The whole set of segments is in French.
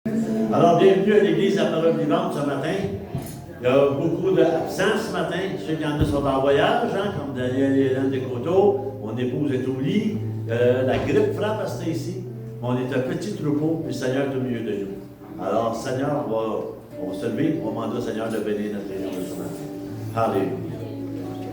Alors, bienvenue à l'Église à Parole Vivante ce matin. Il y a beaucoup d'absents ce matin. Ceux qui en a sont en voyage, hein, comme Daniel et Hélène Descoteaux. Mon épouse est au lit. La grippe frappe à Stacy. On est un petit troupeau, puis le Seigneur est au milieu de nous. Alors, Seigneur, on va se lever. On va demander au Seigneur de bénir notre réunion de ce matin. Alléluia.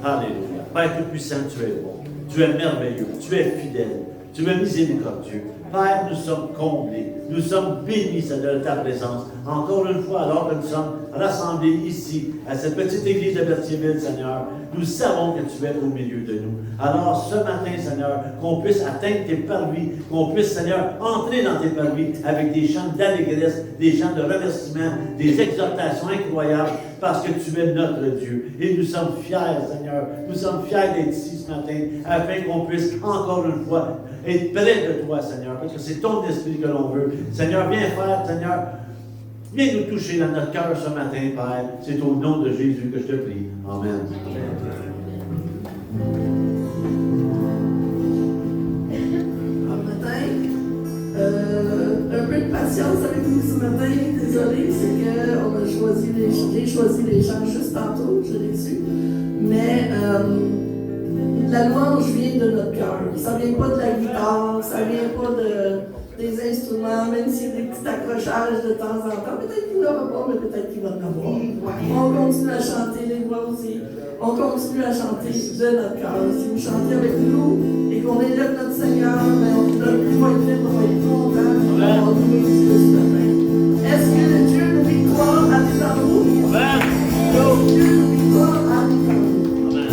Alléluia. Père Tout-Puissant, tu es bon. Tu es merveilleux. Tu es fidèle. Tu es miséricordieux. Père, nous sommes comblés. Nous sommes bénis, Seigneur, de ta présence. Encore une fois, alors que nous sommes rassemblés ici, à cette petite église de Berthierville, Seigneur, nous savons que tu es au milieu de nous. Alors, ce matin, Seigneur, qu'on puisse atteindre tes parvis, qu'on puisse, Seigneur, entrer dans tes parvis avec des chants d'allégresse, des chants de remerciement, des exhortations incroyables, parce que tu es notre Dieu. Et nous sommes fiers, Seigneur. Nous sommes fiers d'être ici ce matin, afin qu'on puisse, encore une fois, être près de toi, Seigneur, parce que c'est ton esprit que l'on veut. Seigneur, viens faire, Seigneur, viens nous toucher dans notre cœur ce matin, Père. C'est au nom de Jésus que je te prie. Amen. Un peu de patience avec nous ce matin. Désolé, c'est que j'ai choisi les chants juste tantôt, je l'ai su. Mais la louange vient de notre cœur. Ça ne vient pas de la guitare, ça ne vient pas des instruments, même s'il y a des petits accrochages de temps en temps. Peut-être qu'il n'y en aura pas, mais peut-être qu'il va en avoir. On continue à chanter, les voix aussi. On continue à chanter de notre cœur. Si vous chantez avec nous et qu'on élève notre Seigneur, on va être content. On va louer Dieu ce matin. Est-ce que le Dieu de victoire habite en vous? Amen. Le Dieu de victoire habite en vous. Amen. Le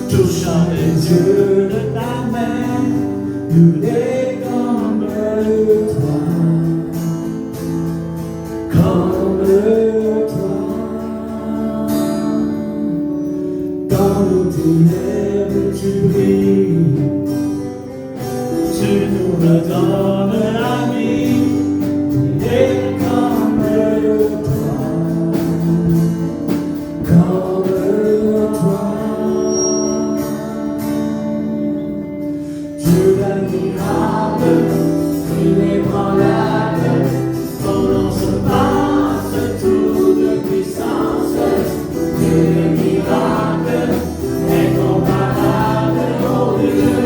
touchant les yeux de ta main, nous les comme toi, comme toi. Dans nos ténèbres tu brilles, tu nous redonnes la vie, et comme toi, comme toi. Dieu admirable, inébranlable, ton nom se passe toute puissance, Dieu des miracles, incomparable, oh Dieu,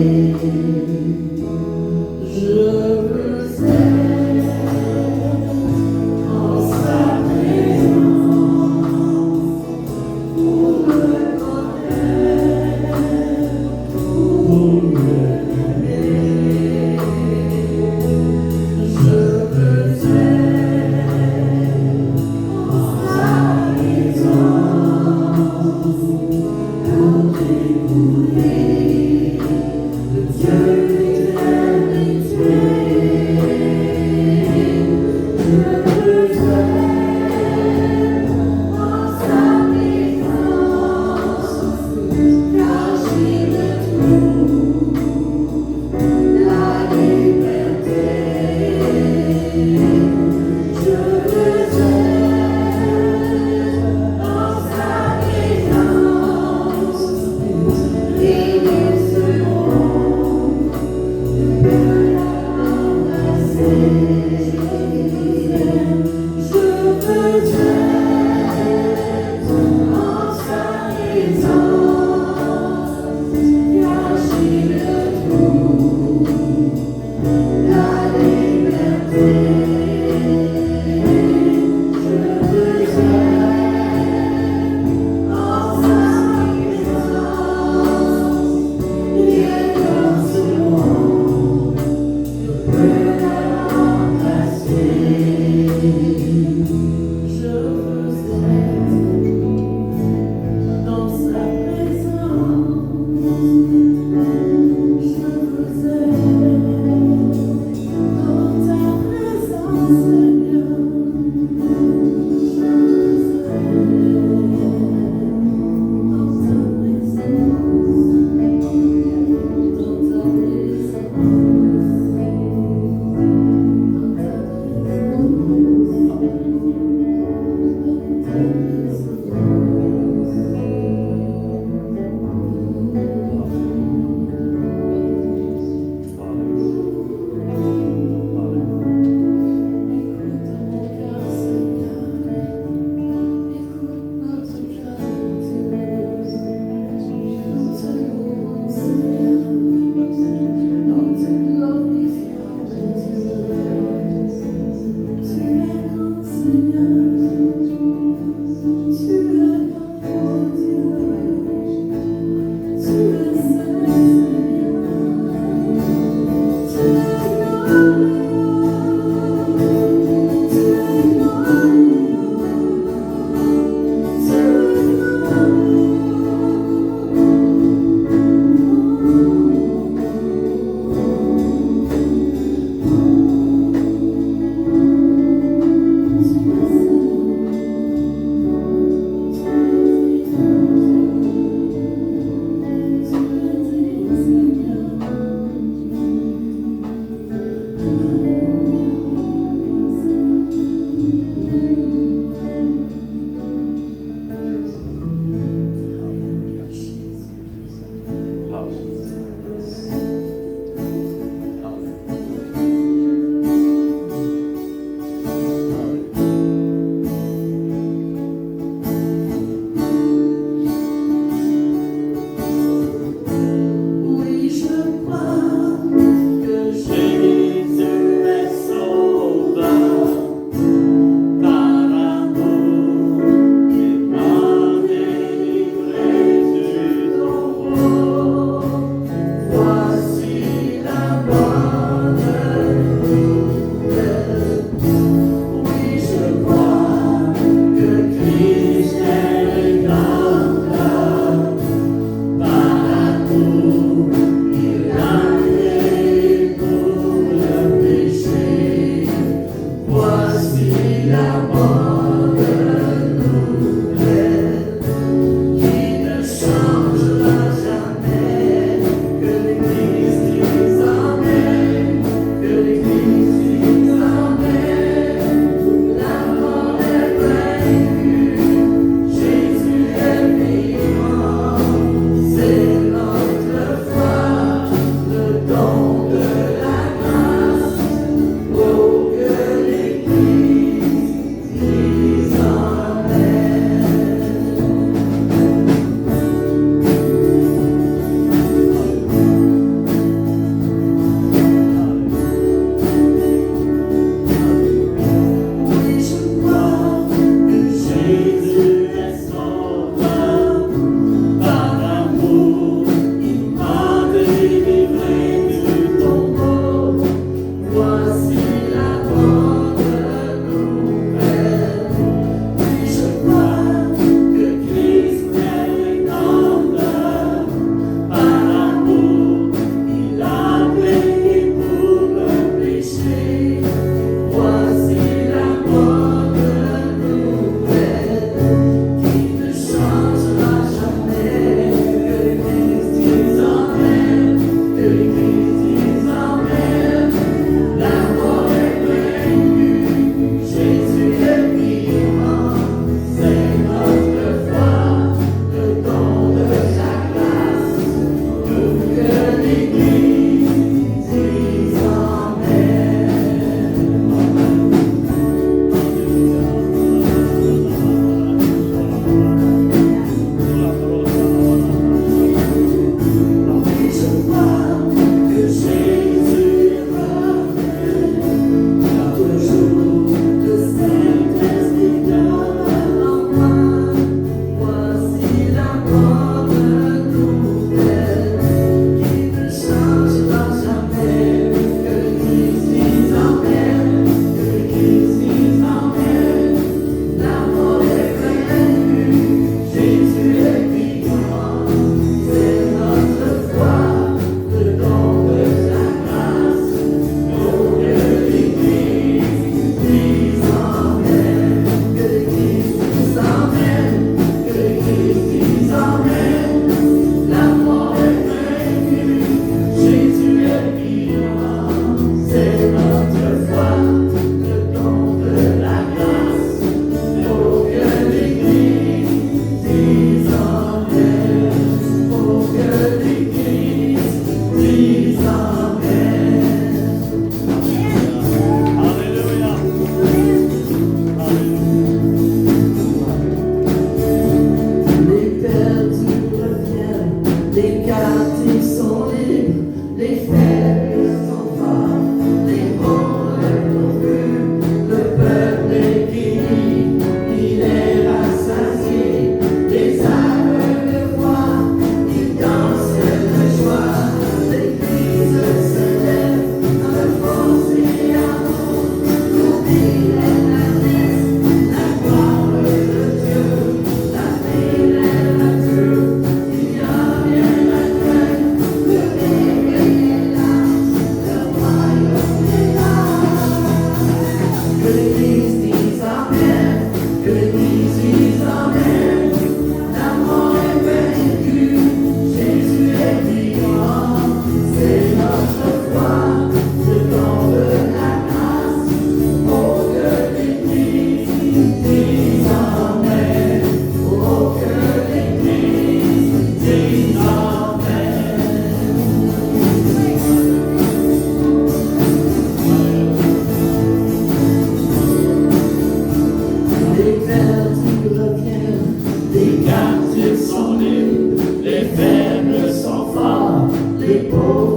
Dieu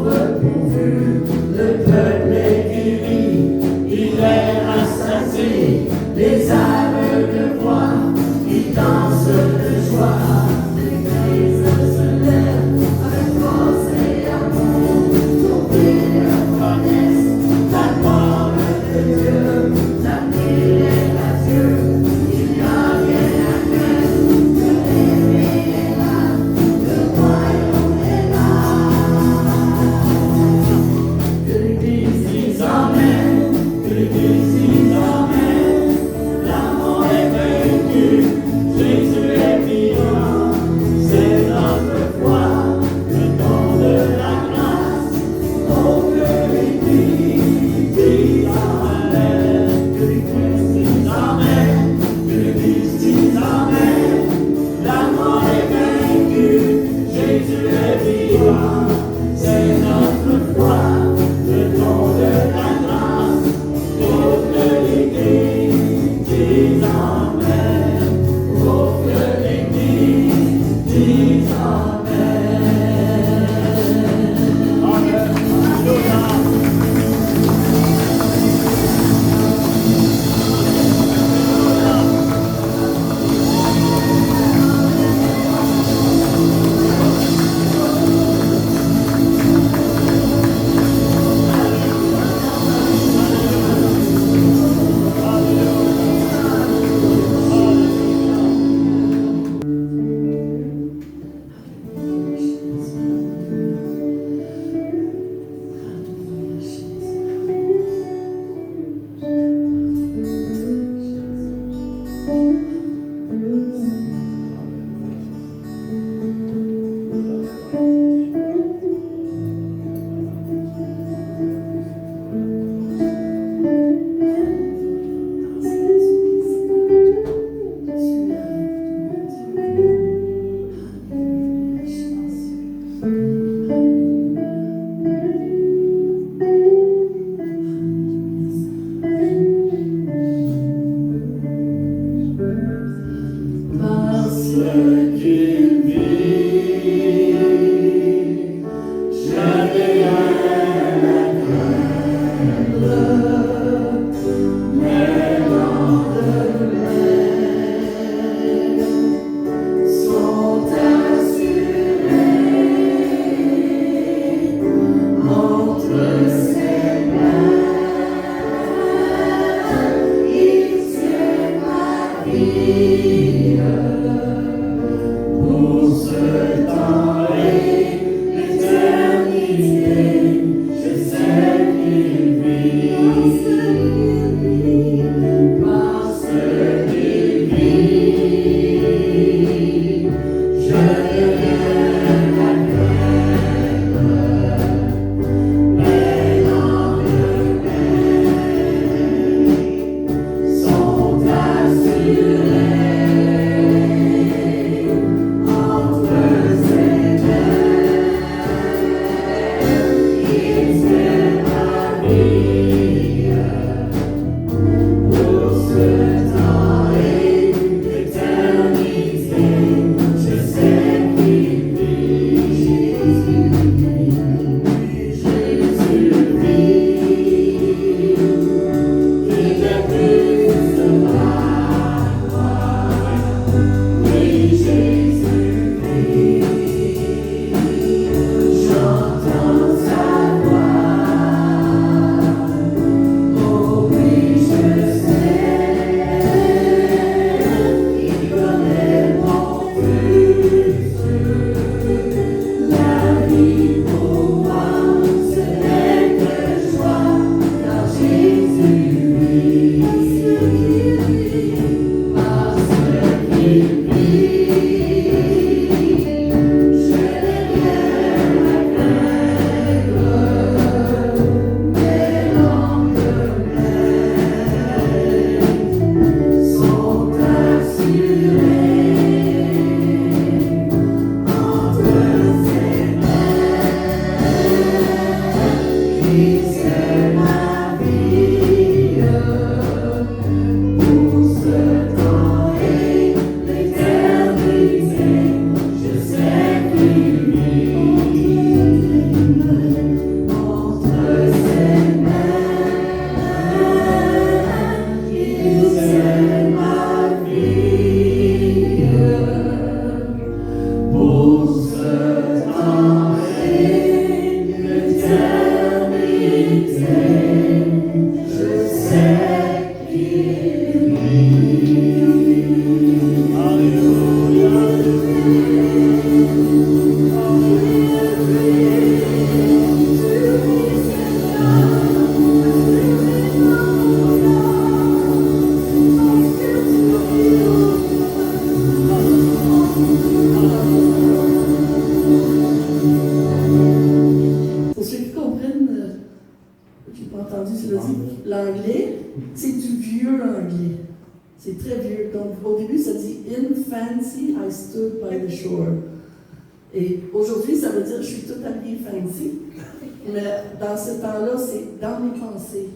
pauvres pourvus, le peuple est guéri, il est rassasié, les aveugles voient, ils dansent de joie, l'Église se lève avec force et amour, pour qu'ils reconnaissent la gloire de Dieu, l'avenir est à Dieu, il n'y a rien à craindre, le réveil est là, le royaume est là. Que l'Église dise Amen, que l'Église dise Amen, la mort est vaincue, Jésus est vivant, c'est notre foi, le don de la grâce, oh que l'Église dise Amen, que l'Église dise Amen, que l'Église dise Amen, la mort est vaincue, Jésus est vivant, c'est notre foi, le don de la grâce, oh que l'Église dise Amen, oh que l'Église dise Amen. Parce qu'il vit, je n'ai rien à craindre, mes lendemains sont assurés entre ses mains, il tient ma vie. Pour ce temps et l'éternité, je sais qu'il vit. Parce qu'il vit, je n'ai rien à craindre. Mes lendemains sont assurés. J'entends sa voix. j'ai pas entendu si tu l'as dit. L'anglais, c'est du vieux anglais. C'est très vieux. Donc, au début, ça dit « In fancy, I stood by the shore ». Et aujourd'hui, ça veut dire « je suis tout habillée fancy ». Mais dans ce temps-là, c'est dans mes pensées.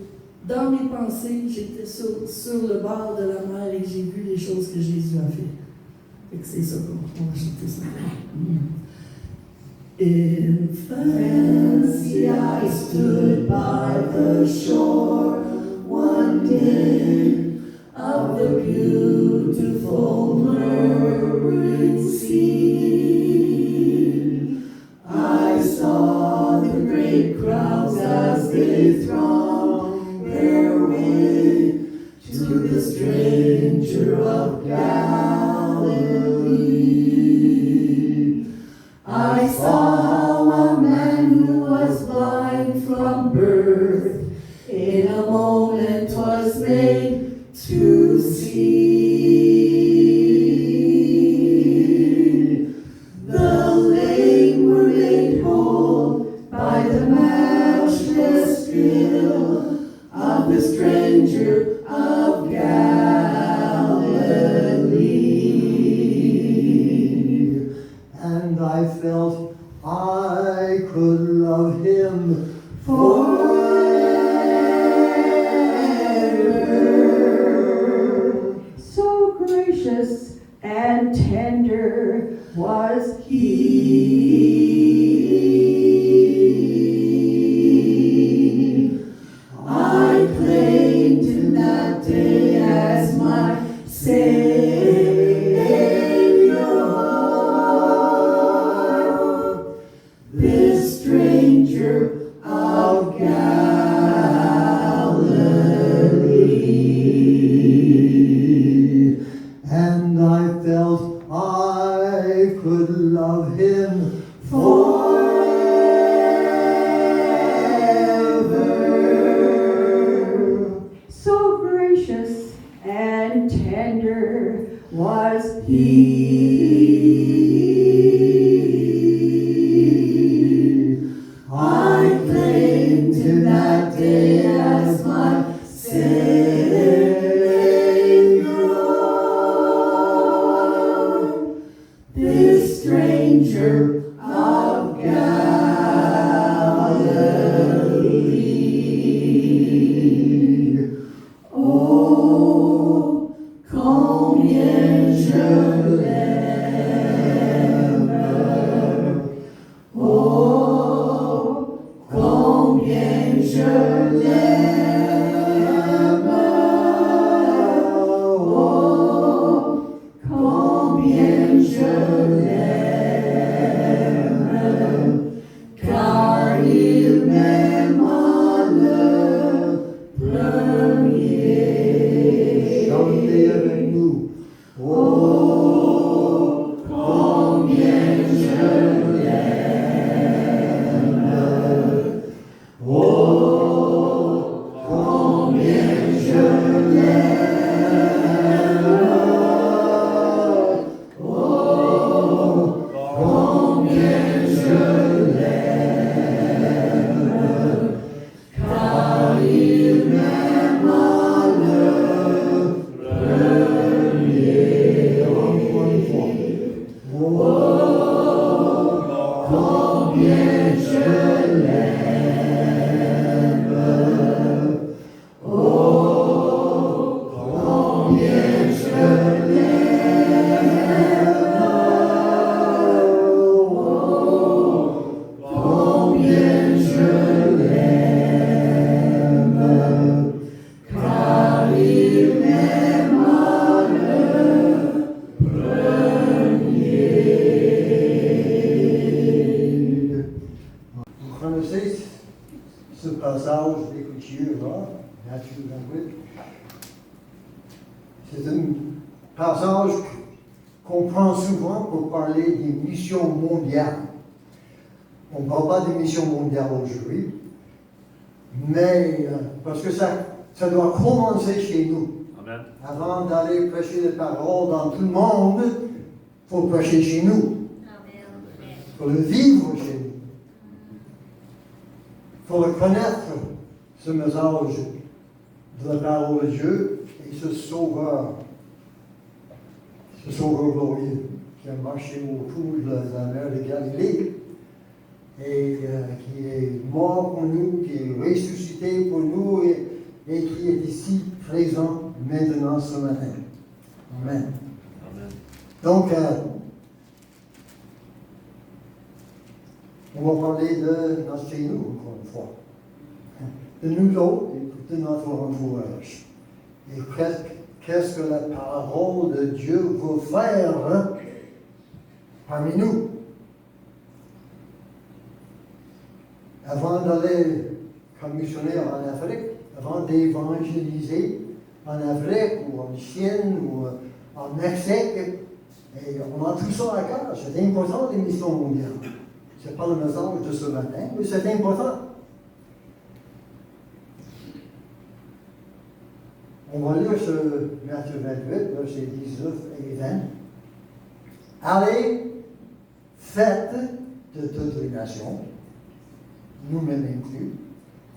Dans mes pensées, j'étais sur le bord de la mer et j'ai vu les choses que Jésus a fait. Fait que c'est ça qu'on va chanter ça. In fancy I stood by the shore one day of the beautiful murmuring sea. I saw the great crowds as they thronged their way to the stranger of Galilee. I saw how a man who was blind from birth in a moment was made to see. The lame were made whole by the matchless skill of the stranger of Galilee. And I felt I could love him forever. So gracious and tender was he. I claimed him that day as my Savior, this stranger of Galilee. And I felt I could love him forever. So gracious and tender was he. I claimed him that day as my Savior, this stranger of Galilee. Oh, combien je l'aime. Oh, combien je l'aime. Oh, combien je l'aime. Car il m'aime le premier. Chantez avec nous. Oh, combien je l'aime. Oh, combien je l'aime. Oh, combien je l'aime. Car il m'aime le premier. Encore une fois. Oh, combien je l'aime. Oh, combien je l'aime. Oh, combien je l'aime. Car il m'aime le premier. Vous connaissez ce passage d'Écriture-là, Matthew 28? C'est un passage qu'on prend souvent pour parler des missions mondiales. On ne parle pas des missions mondiales aujourd'hui, mais parce que ça doit commencer chez nous. Amen. Avant d'aller prêcher les paroles dans tout le monde, il faut prêcher chez nous. Il faut le vivre chez nous. Il faut le connaître, ce message de la parole de Dieu et ce sauveur glorieux qui a marché autour de la mer de Galilée et qui est mort pour nous, qui est ressuscité pour nous et qui est ici présent maintenant ce matin. Amen. Amen. Donc, on va parler de notre chez nous, encore une fois. De nous autres et de notre entourage. Et qu'est-ce que la parole de Dieu veut faire parmi nous? Avant d'aller comme missionnaire en Afrique, avant d'évangéliser en Afrique ou en Chine ou en Mexique, et on a tout ça à cœur. C'est important, les missions mondiales. Ce n'est pas le message de ce matin, mais c'est important. On va lire ce Matthieu 28, versets 19 et 20. Allez, faites de toutes les nations, nous-mêmes inclus.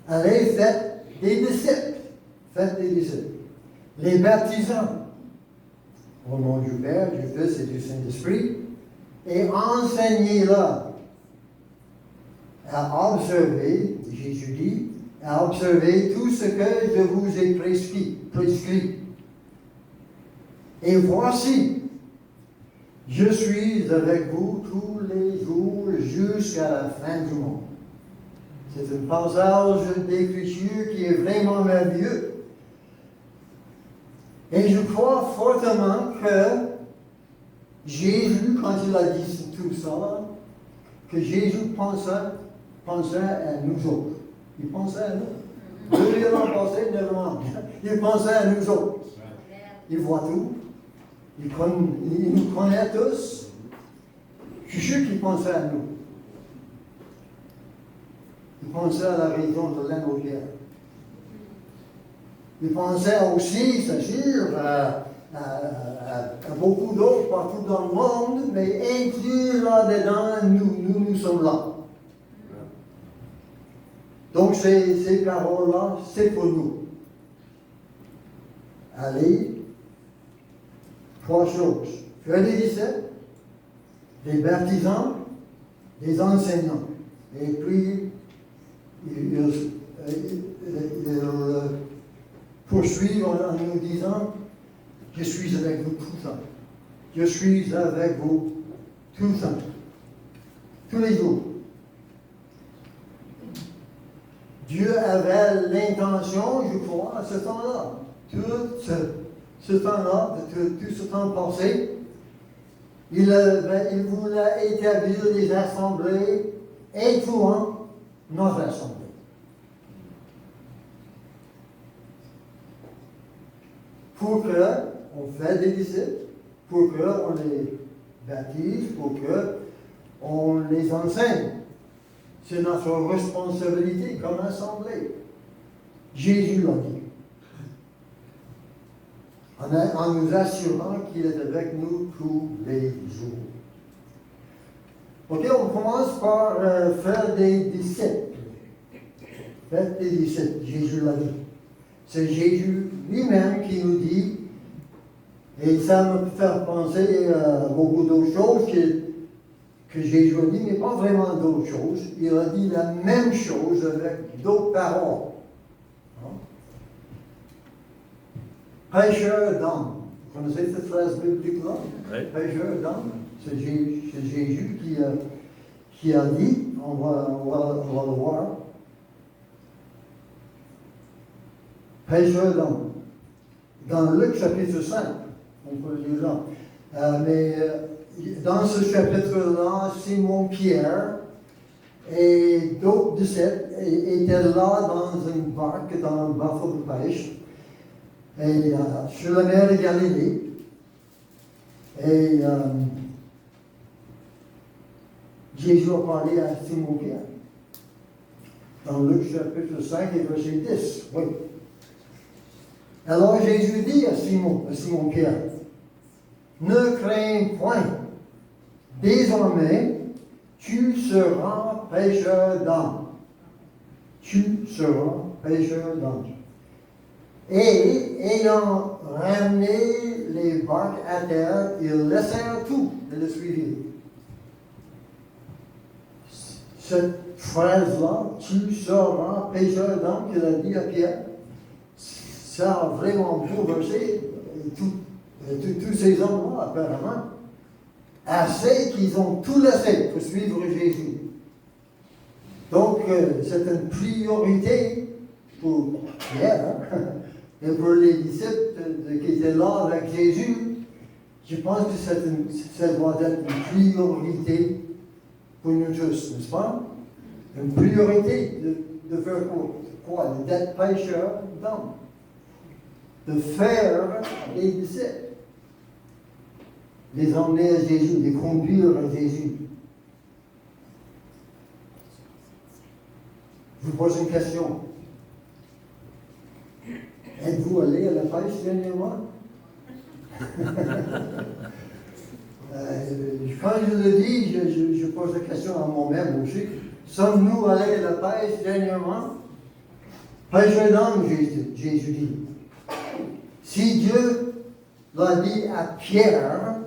Allez, faites des disciples. Faites des disciples. Les baptisants, au nom du Père, du Fils et du Saint-Esprit, et enseignez-leur à observer, Jésus dit, à observer tout ce que je vous ai prescrit. Et voici, je suis avec vous tous les jours jusqu'à la fin du monde. C'est un passage d'écriture qui est vraiment merveilleux. Et je crois fortement que Jésus, quand il a dit tout ça, que Jésus pensait à nous autres. Il pensait à nous. 2000 ans passés, 9 ans. Il pensait à nous autres. Il voit tout. Il nous connaît tous. Je suis sûr qu'il pensait à nous. Il pensait à la région de l'Indochine. Il pensait aussi, c'est sûr, à beaucoup d'autres partout dans le monde, mais inclus là-dedans, nous sommes là. Donc ces paroles-là, c'est pour nous. Allez, 3 choses. Faire des disciples, des baptisants, des enseignants. Et puis, il poursuit en nous disant, je suis avec vous tout le temps. Je suis avec vous tout le temps. Tous les jours. Dieu avait l'intention, je crois, à ce temps-là, tout ce temps-là, tout ce temps passé, il voulait établir des assemblées incluant notre assemblée. Pour qu'on fait des disciples, pour qu'on les baptise, pour qu'on les enseigne. C'est notre responsabilité comme assemblée. Jésus l'a dit. En nous assurant qu'il est avec nous tous les jours. Ok, on commence par faire des disciples. Faites des disciples, Jésus l'a dit. C'est Jésus lui-même qui nous dit, et ça me fait penser à beaucoup d'autres choses que Jésus a dit, mais pas vraiment d'autres choses. Il a dit la même chose avec d'autres paroles. Pêcheur d'hommes. Vous connaissez cette phrase biblique-là? Oui. Pêcheur d'hommes. C'est Jésus qui a dit, on va le voir. Pêcheur d'hommes. Dans Luc chapitre 5, on peut le lire là. Mais dans ce chapitre-là, Simon-Pierre et d'autres disciples étaient là dans une barque, dans un bateau de pêche, et sur la mer de Galilée. Et Jésus a parlé à Simon-Pierre. Dans Luc chapitre 5 et verset 10. Oui. Alors Jésus dit à Simon-Pierre, ne crains point, désormais tu seras pêcheur d'hommes. Tu seras pêcheur d'hommes. Et ayant ramené les barques à terre, ils laissèrent tout et le suivirent. Cette phrase-là, tu seras pêcheur d'hommes, qu'il a dit à Pierre, ça a vraiment bouleversé tous ces hommes-là, apparemment, assez qu'ils ont tout laissé pour suivre Jésus. Donc, c'est une priorité pour Pierre et pour les disciples qui étaient là avec Jésus. Je pense que ça doit être une priorité pour nous tous, n'est-ce pas? Une priorité de faire quoi? D'être pêcheur d'hommes. De faire des disciples. Les emmener à Jésus, les conduire à Jésus. Je vous pose une question. Êtes-vous allé à la pêche dernièrement? Quand je le dis, je pose la question à moi-même aussi. Sommes-nous allés à la pêche dernièrement? Pêcheur d'hommes, Jésus dit. Si Dieu l'a dit à Pierre,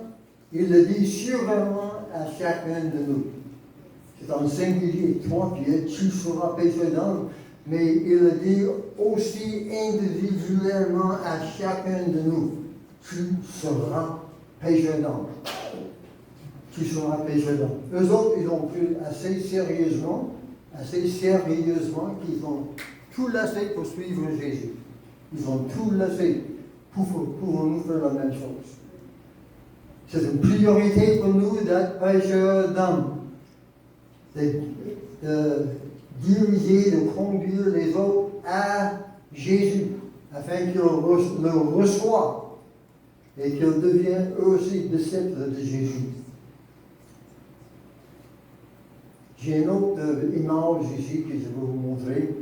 il le dit sûrement à chacun de nous. C'est en singulier, toi Pierre, tu seras pêcheur d'hommes, mais il le dit aussi individuellement à chacun de nous. Tu seras pêcheur d'hommes. Tu seras pêcheur d'hommes. Eux autres, ils ont pris assez sérieusement qu'ils ont tout laissé pour suivre Jésus. Ils ont tout laissé. Pouvons-nous faire la même chose? C'est une priorité pour nous d'être pêcheurs d'hommes. De diriger, de conduire les autres à Jésus, afin qu'ils le reçoivent et qu'ils deviennent eux aussi disciples de Jésus. J'ai une autre image ici que je vais vous montrer.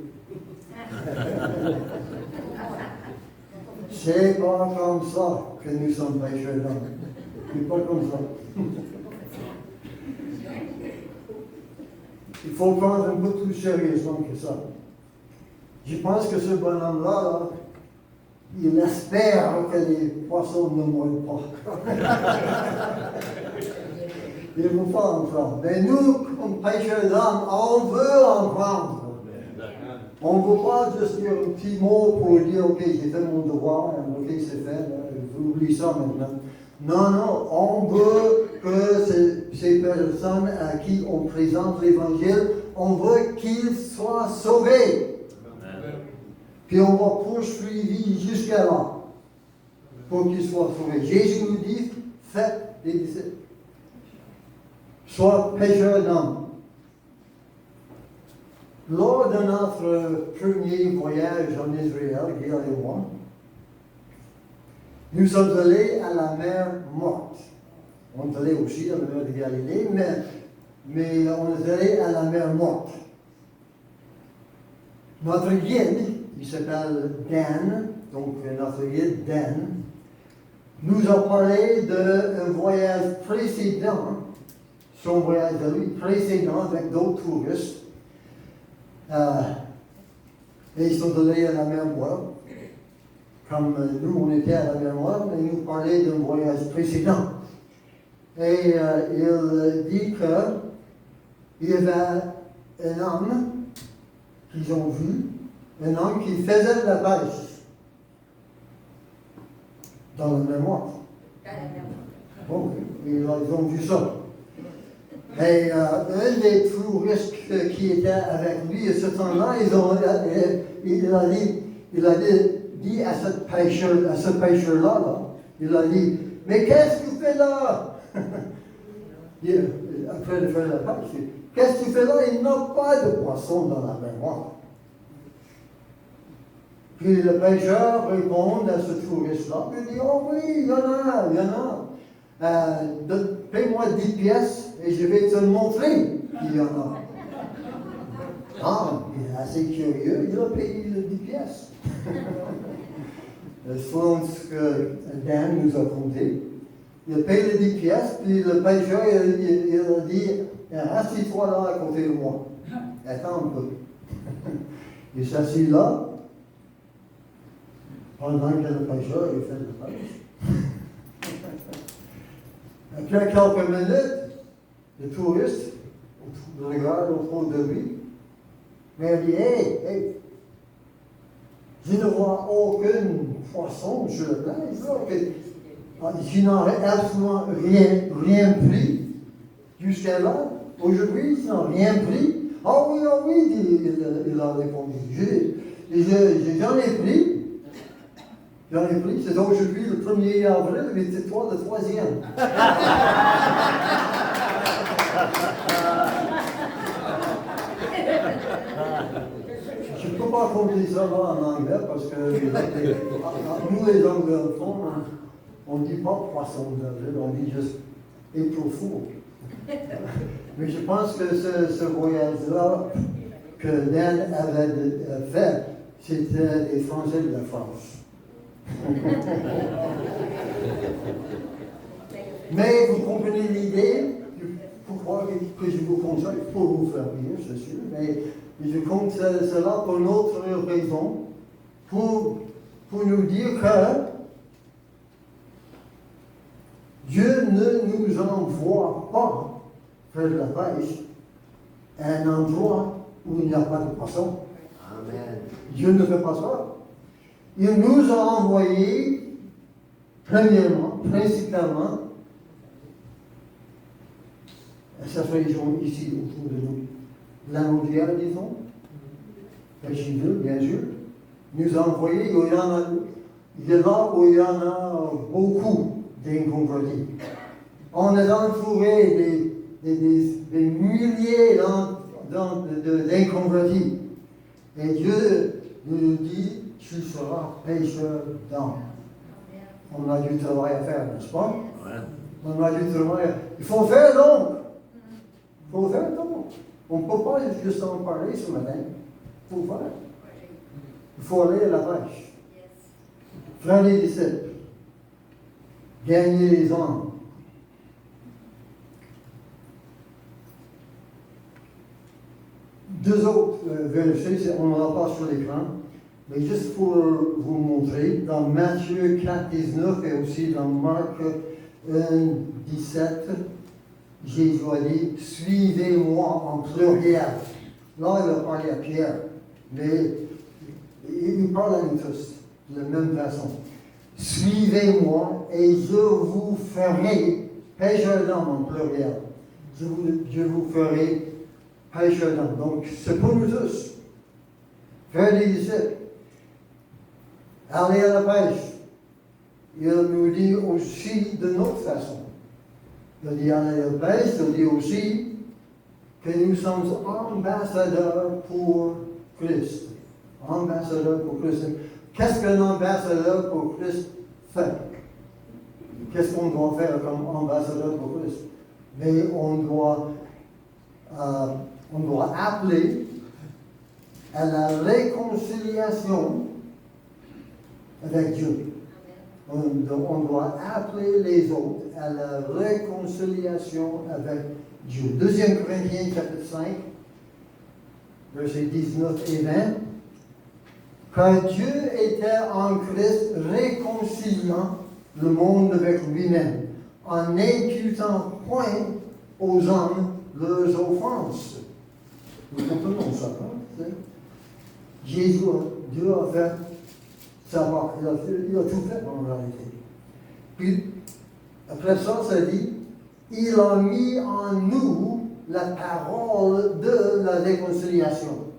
C'est pas comme ça que nous sommes pêcheurs d'hommes. C'est pas comme ça. Il faut prendre un peu plus sérieusement que ça. Je pense que ce bonhomme-là, il espère que les poissons ne mordent pas. Il ne veut pas en prendre. Mais nous, comme pêcheurs d'hommes, on veut en prendre. On ne veut pas juste dire un petit mot pour dire, OK, j'ai fait mon devoir, OK, c'est fait, j'oublie ça maintenant. Non, on veut que ces personnes à qui on présente l'Évangile, on veut qu'ils soient sauvés. Puis on va poursuivre jusqu'à là pour qu'ils soient sauvés. Jésus nous dit, faites des disciples. Sois pêcheurs d'hommes. Lors de notre premier voyage en Israël, Gail et moi, nous sommes allés à la mer Morte. On est allés aussi à la mer de Galilée, mais on est allés à la mer Morte. Notre guide, il s'appelle Dan, donc notre guide Dan, nous a parlé d'un voyage précédent, son voyage de lui précédent avec d'autres touristes. Et ils sont allés à la mer Morte. Comme nous, on était à la mer Morte, mais il nous parlait d'un voyage précédent. Et il dit qu'il y avait un homme qu'ils ont vu, un homme qui faisait de la pêche dans la mer Morte. Bon, ils ont vu ça. Et un des touristes qui était avec lui à ce temps-là, il a dit à ce pêcheur-là, il a dit, mais qu'est-ce que tu fais là? Après de faire la pêche, qu'est-ce que tu fais là? Il n'y a pas de poisson dans la mer Morte. Puis le pêcheur répond à ce touriste-là, il dit, oh oui, il y en a. Paye-moi 10 pièces et je vais te montrer qu'il y en a. Ah, il est assez curieux, il a payé les 10 pièces. Selon ce que Dan nous a conté, il a payé les 10 pièces, puis le pêcheur il a dit, assis-toi là à côté de moi. Attends un peu. Il s'assit là, pendant que le pêcheur il fait la pêche. Après quelques minutes, le touriste regarde autour de lui, mais il dit, hey, je ne vois aucun poisson sur la plage. Je n'ai absolument rien pris jusqu'à là. Aujourd'hui, je n'ai rien pris. Ah oui, il a répondu. J'en ai pris. C'est aujourd'hui le 1er avril, mais c'est toi le 3e. Je ne peux pas compter ça là en anglais parce que nous les anglophones, on ne dit pas poisson d'avril, on dit juste April Fool. Mais je pense que ce voyage-là que Dan avait fait, c'était les Français de la France. Mais vous comprenez l'idée, pourquoi que je vous conseille, pour vous faire rire, c'est sûr, mais je compte cela pour une autre raison, pour nous dire que Dieu ne nous envoie pas faire de la pêche à un endroit où il n'y a pas de poisson. Amen. Dieu ne fait pas ça. Il nous a envoyés, premièrement, principalement, à cette région ici autour de nous. La Naudière, disons, Pêcheville, bien sûr, nous a envoyés, il y a là où il y en a beaucoup d'inconvertis. On est entouré des milliers d'inconvertis. Et Dieu nous dit, tu seras pêcheur d'âmes. On a du travail à faire, n'est-ce pas? Ouais. On a du travail. Il faut faire donc. Il faut faire donc. On ne peut pas juste en parler ce matin. Il faut faire. Il faut aller à la pêche. Faire les disciples. Gagner les âmes. Deux autres versets, on ne l'a pas sur l'écran, mais juste pour vous montrer, dans Matthieu 4, 19 et aussi dans Marc 1, 17, Jésus a dit, suivez-moi en pluriel. Là, il a parlé à Pierre, mais il parle à nous tous de la même façon. Suivez-moi et je vous ferai pêcheur d'hommes en pluriel. Je vous ferai pêcheur d'hommes. Donc, c'est pour nous tous. Faire des disciples. Aller à la pêche. Il nous dit aussi de notre façon. Il dit aller à la pêche, il dit aussi que nous sommes ambassadeurs pour Christ. Ambassadeurs pour Christ. Qu'est-ce qu'un ambassadeur pour Christ fait? Qu'est-ce qu'on doit faire comme ambassadeur pour Christ? Mais on doit appeler à la réconciliation avec Dieu. On doit appeler les autres à la réconciliation avec Dieu. 2 Corinthiens chapitre 5, versets 19 et 20. Car Dieu était en Christ réconciliant le monde avec lui-même, en n'imputant point aux hommes leurs offenses. Nous comprenons ça, hein? Jésus, Dieu a fait sa part, il a tout fait en réalité. Puis, après ça, ça dit, il a mis en nous la parole de la réconciliation.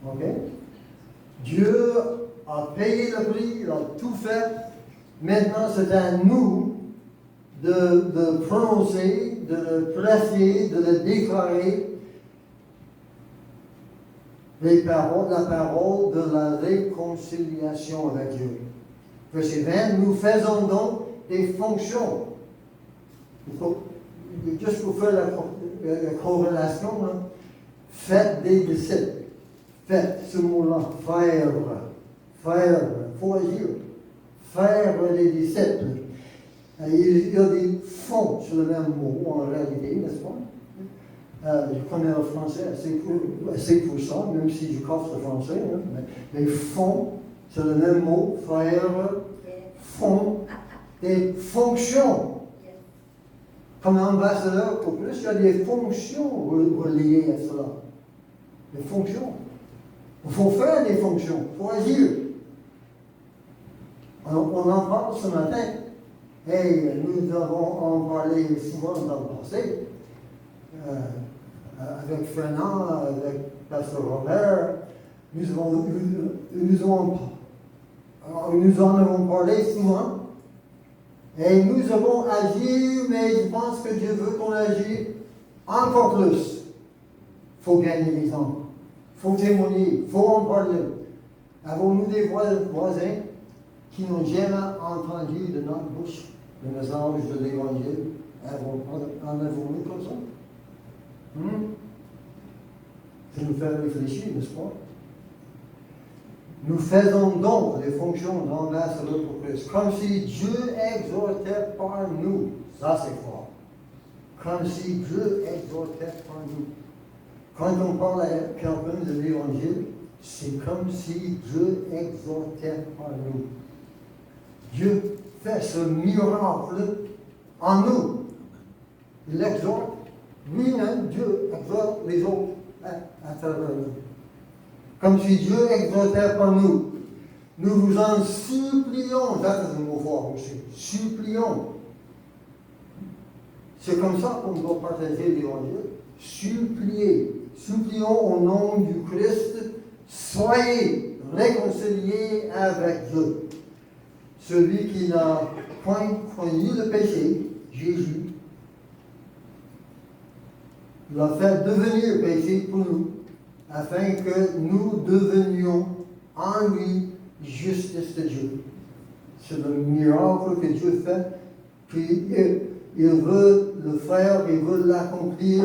Ok? Dieu a payé le prix, il a tout fait. Maintenant, c'est à nous de prononcer, de le placer, de le déclarer, la parole de la réconciliation avec Dieu. Verset 20, nous faisons donc des fonctions. Juste pour faire la corrélation, hein. Faites des disciples. Faites ce mot-là, faire, faut agir. Faire des disciples. Il y a des fonds sur le même mot en réalité, n'est-ce pas? Je connais le français assez pour ça, même si je casse le français. Hein, mais fonds, c'est le même mot, faire, fonds, des fonctions. Comme ambassadeur pour plus, il y a des fonctions reliées à cela. Des fonctions. Il faut faire des fonctions, il faut agir. On en parle ce matin. Et nous avons en parlé souvent dans le passé. Avec Fernand, avec Pasteur Robert, nous en avons parlé souvent. Et nous avons agi, mais je pense que Dieu veut qu'on agisse encore plus. Il faut gagner les hommes. Il faut témoigner. Il faut en parler. Avons-nous des voisins qui n'ont jamais entendu de notre bouche le message de l'Évangile? En avons-nous comme ça? Ça nous fait réfléchir, n'est-ce pas? Nous faisons donc les fonctions d'ambassadeur pour Christ, comme si Dieu exhortait par nous. Ça, c'est fort. Comme si Dieu exhortait par nous. Quand on parle à quelqu'un de l'Évangile, c'est comme si Dieu exhortait par nous. Dieu fait ce miracle en nous. Il exhorte. Lui-même, Dieu exhorte les autres à travers nous. Comme si Dieu exhortait par nous. Nous vous en supplions. Ça, c'est un mot fort aussi. Supplions. C'est comme ça qu'on doit partager l'Évangile. Supplier. Supplions au nom du Christ. Soyez réconciliés avec Dieu. Celui qui n'a point connu le péché, Jésus, l'a fait devenir péché pour nous, afin que nous devenions en lui justice de Dieu. C'est le miracle que Dieu fait, puis il veut le faire, il veut l'accomplir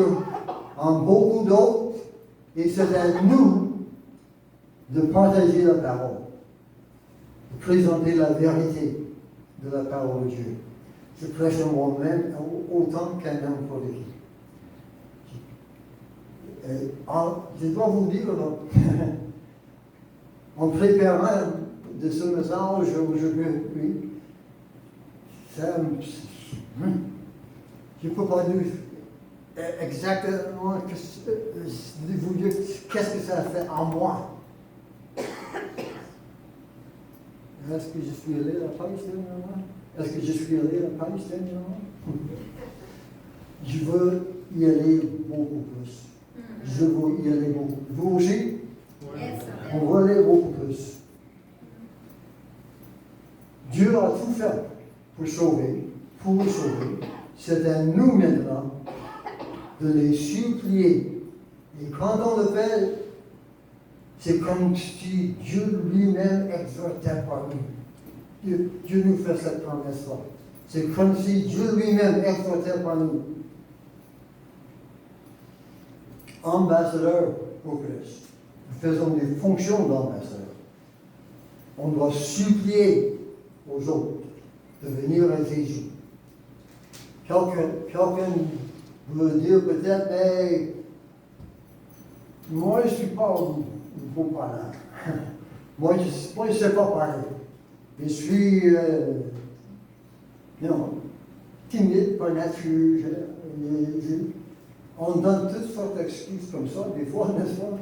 en beaucoup d'autres, et c'est à nous de partager la parole, de présenter la vérité de la parole de Dieu. Je prêche moi-même autant qu'un homme prodigue. Je dois vous dire, en préparant de ce message aujourd'hui, je ne peux pas dire exactement vous dire qu'est-ce que ça fait en moi. Est-ce que je suis allé à la page dernièrement? Est-ce que je suis allé à la page dernièrement? Je veux y aller beaucoup plus. Je veux y aller beaucoup plus. Vous aussi? On veut aller beaucoup plus. Dieu a tout fait pour sauver, pour nous sauver. C'est à nous maintenant de les supplier. Et quand on le fait, c'est comme si Dieu lui-même exhortait par nous. Dieu nous fait cette promesse-là. C'est comme si Dieu lui-même exhortait par nous. Ambassadeur pour Christ. Nous faisons des fonctions d'ambassadeur. On doit supplier aux autres de venir à Jésus. Quelqu'un veut dire peut-être, mais moi je ne suis pas un beau parlant. Moi je ne sais pas parler. Je suis timide par nature. On donne toutes sortes d'excuses comme ça, des fois, n'est-ce pas?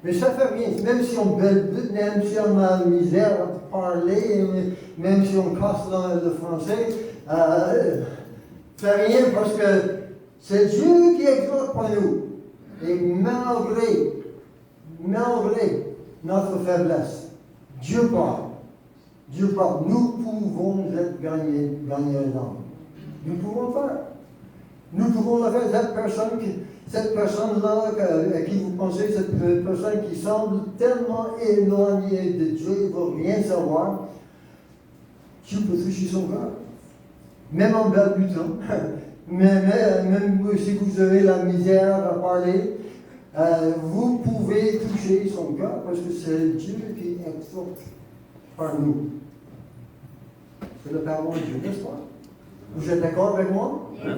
Mais ça fait rien. Même si on balbute, même si on a la misère à parler, même si on casse le français, fait rien parce que c'est Dieu qui exhorte par nous. Et malgré notre faiblesse, Dieu parle. Dieu parle. Nous pouvons être gagnés l'âme. Nous pouvons le faire. Nous pouvons le faire. Cette personne-là, à qui vous pensez, cette personne qui semble tellement éloignée de Dieu, il ne va rien savoir, Dieu peut toucher son cœur. Même en balbutiant. Même si vous avez la misère à parler, vous pouvez toucher son cœur parce que c'est Dieu qui exhorte par nous. C'est la parole de Dieu, n'est-ce pas? Vous êtes d'accord avec moi? Hein?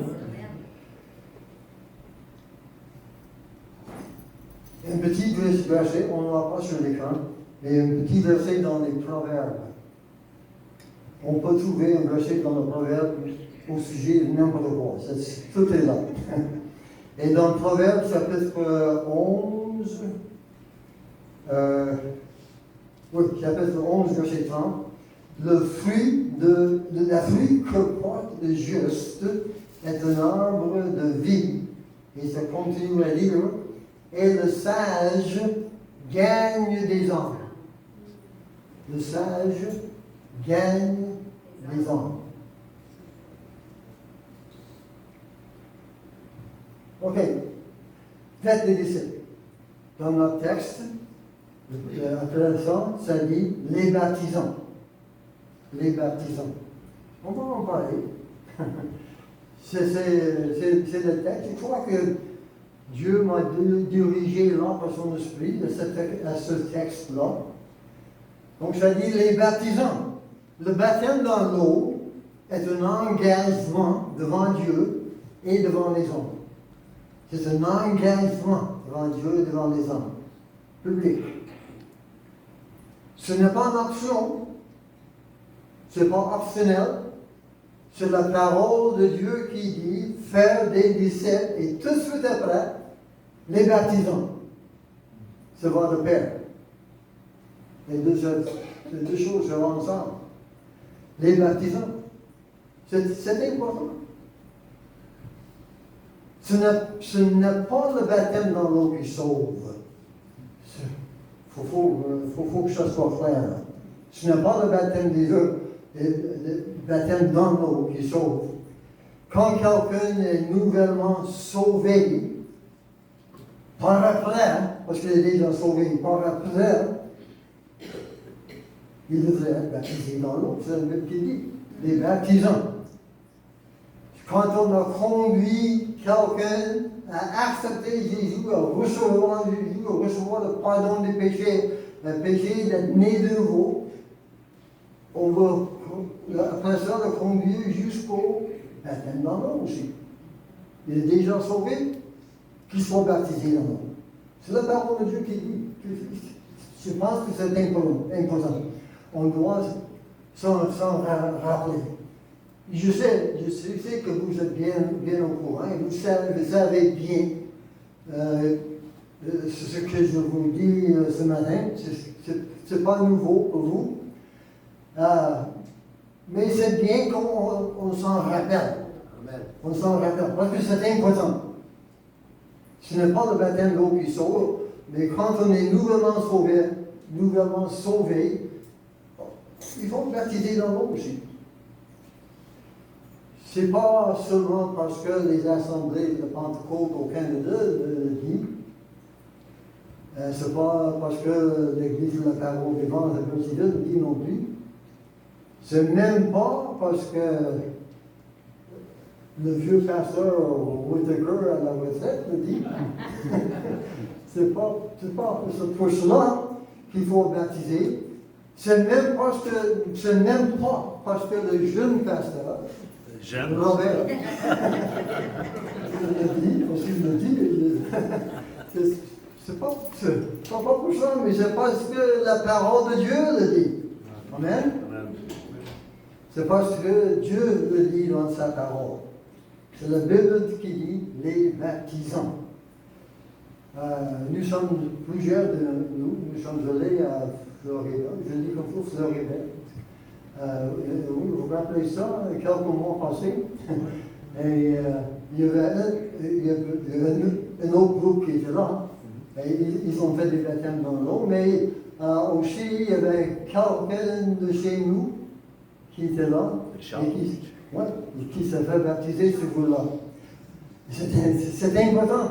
Un petit verset, on ne l'a pas sur l'écran, mais un petit verset dans les Proverbes. On peut trouver un verset dans le Proverbe au sujet de n'importe quoi. Tout est là. Et dans le Proverbe, chapitre 11, chapitre 11, verset 30, la fruit que porte le juste est un arbre de vie. Et ça continue à dire, et le sage gagne des âmes. Le sage gagne des âmes. Ok. Faites des disciples. Dans notre texte, intéressant, ça dit les baptisants. Les baptisants. On va en parler. C'est le texte. Je crois que Dieu m'a dirigé là par son esprit à ce texte-là. Donc ça dit les baptisants. Le baptême dans l'eau est un engagement devant Dieu et devant les hommes. C'est un engagement devant Dieu et devant les hommes. Public. Ce n'est pas une option. Ce n'est pas optionnel. C'est la parole de Dieu qui dit faire des disciples et tout de suite après, les baptisants. Ça va de pair. Les deux choses vont ensemble. Les baptisants. C'est important. Ce n'est pas le baptême dans l'eau qui sauve. Il faut que ça soit clair. Ce n'est pas le baptême des eaux. Le baptême dans l'eau qui sauve. Quand quelqu'un est nouvellement sauvé, par après, parce qu'il est déjà sauvé, par après, il devrait être baptisé dans l'eau. C'est le même qui dit. Les baptisants. Quand on a conduit quelqu'un à accepter Jésus, à recevoir Jésus, à recevoir le pardon des péchés, le péché d'être né de nouveau, on va après ça le conduire jusqu'au baptême dans l'eau aussi. Il est déjà sauvé, qu'il soit baptisé dans l'eau. C'est la parole de Dieu qui dit. Je pense que c'est important. On doit s'en rappeler. Je sais que vous êtes bien au courant et vous savez bien ce que je vous dis ce matin. Ce n'est pas nouveau pour vous. Mais c'est bien qu'on s'en rappelle. On s'en rappelle parce que c'est important. Ce n'est pas le baptême d'eau qui sauve, mais quand on est nouvellement sauvé, il faut baptiser dans l'eau aussi. Ce n'est pas seulement parce que les assemblées de Pentecôte au Canada le disent. Ce n'est pas parce que l'Église de la Parole vivante de Brésil le dit non plus. Ce n'est même pas parce que le vieux pasteur Whittaker à la retraite le dit. C'est pas pour cela qu'il faut baptiser. C'est même pas parce que le jeune pasteur, Robert, le dit, c'est pas pour ça, mais c'est parce que la parole de Dieu le dit. Amen. C'est parce que Dieu le dit dans sa parole. C'est la Bible qui dit les baptisants. Nous sommes plusieurs de nous sommes allés à Florida, je dis comme ça, Florida. Vous vous rappelez ça, quelques mois passés? Et il y avait un autre groupe qui était là. Et ils ont fait des baptêmes dans l'eau, mais aussi il y avait quelqu'un de chez nous qui était là et qui s'est fait baptiser ce jour-là. C'est important.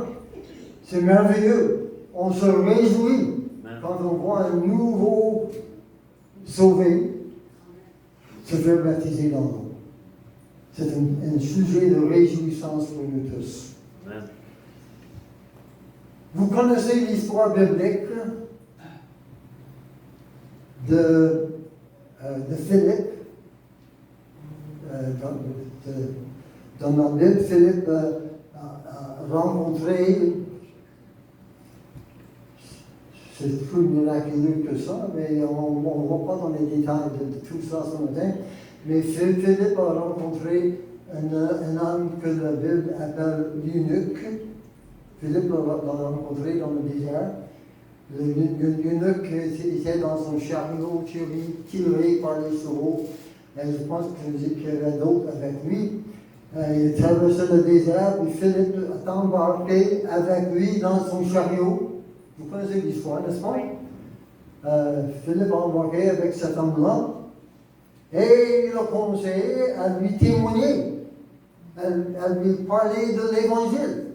C'est merveilleux. On se réjouit quand on voit un nouveau sauvé se faire baptiser dans l'eau. C'est un sujet de réjouissance pour nous tous. Amen. Vous connaissez l'histoire biblique de Philippe. Dans la Bible, Philippe a rencontré c'est plus miraculeux que ça, mais on ne va pas dans les détails de tout ça ce matin. Mais Philippe a rencontré un homme que la Bible appelle l'eunuque. Philippe l'a rencontré dans le désert. L'eunuque était dans son chariot tiré par les chevaux. Et je pense qu'il y avait d'autres avec lui. Il traversait le désert, et Philippe a embarqué avec lui dans son chariot. Vous connaissez l'histoire, n'est-ce pas? Philippe a embarqué avec cet homme-là, et il a commencé à lui témoigner, à lui parler de l'Évangile.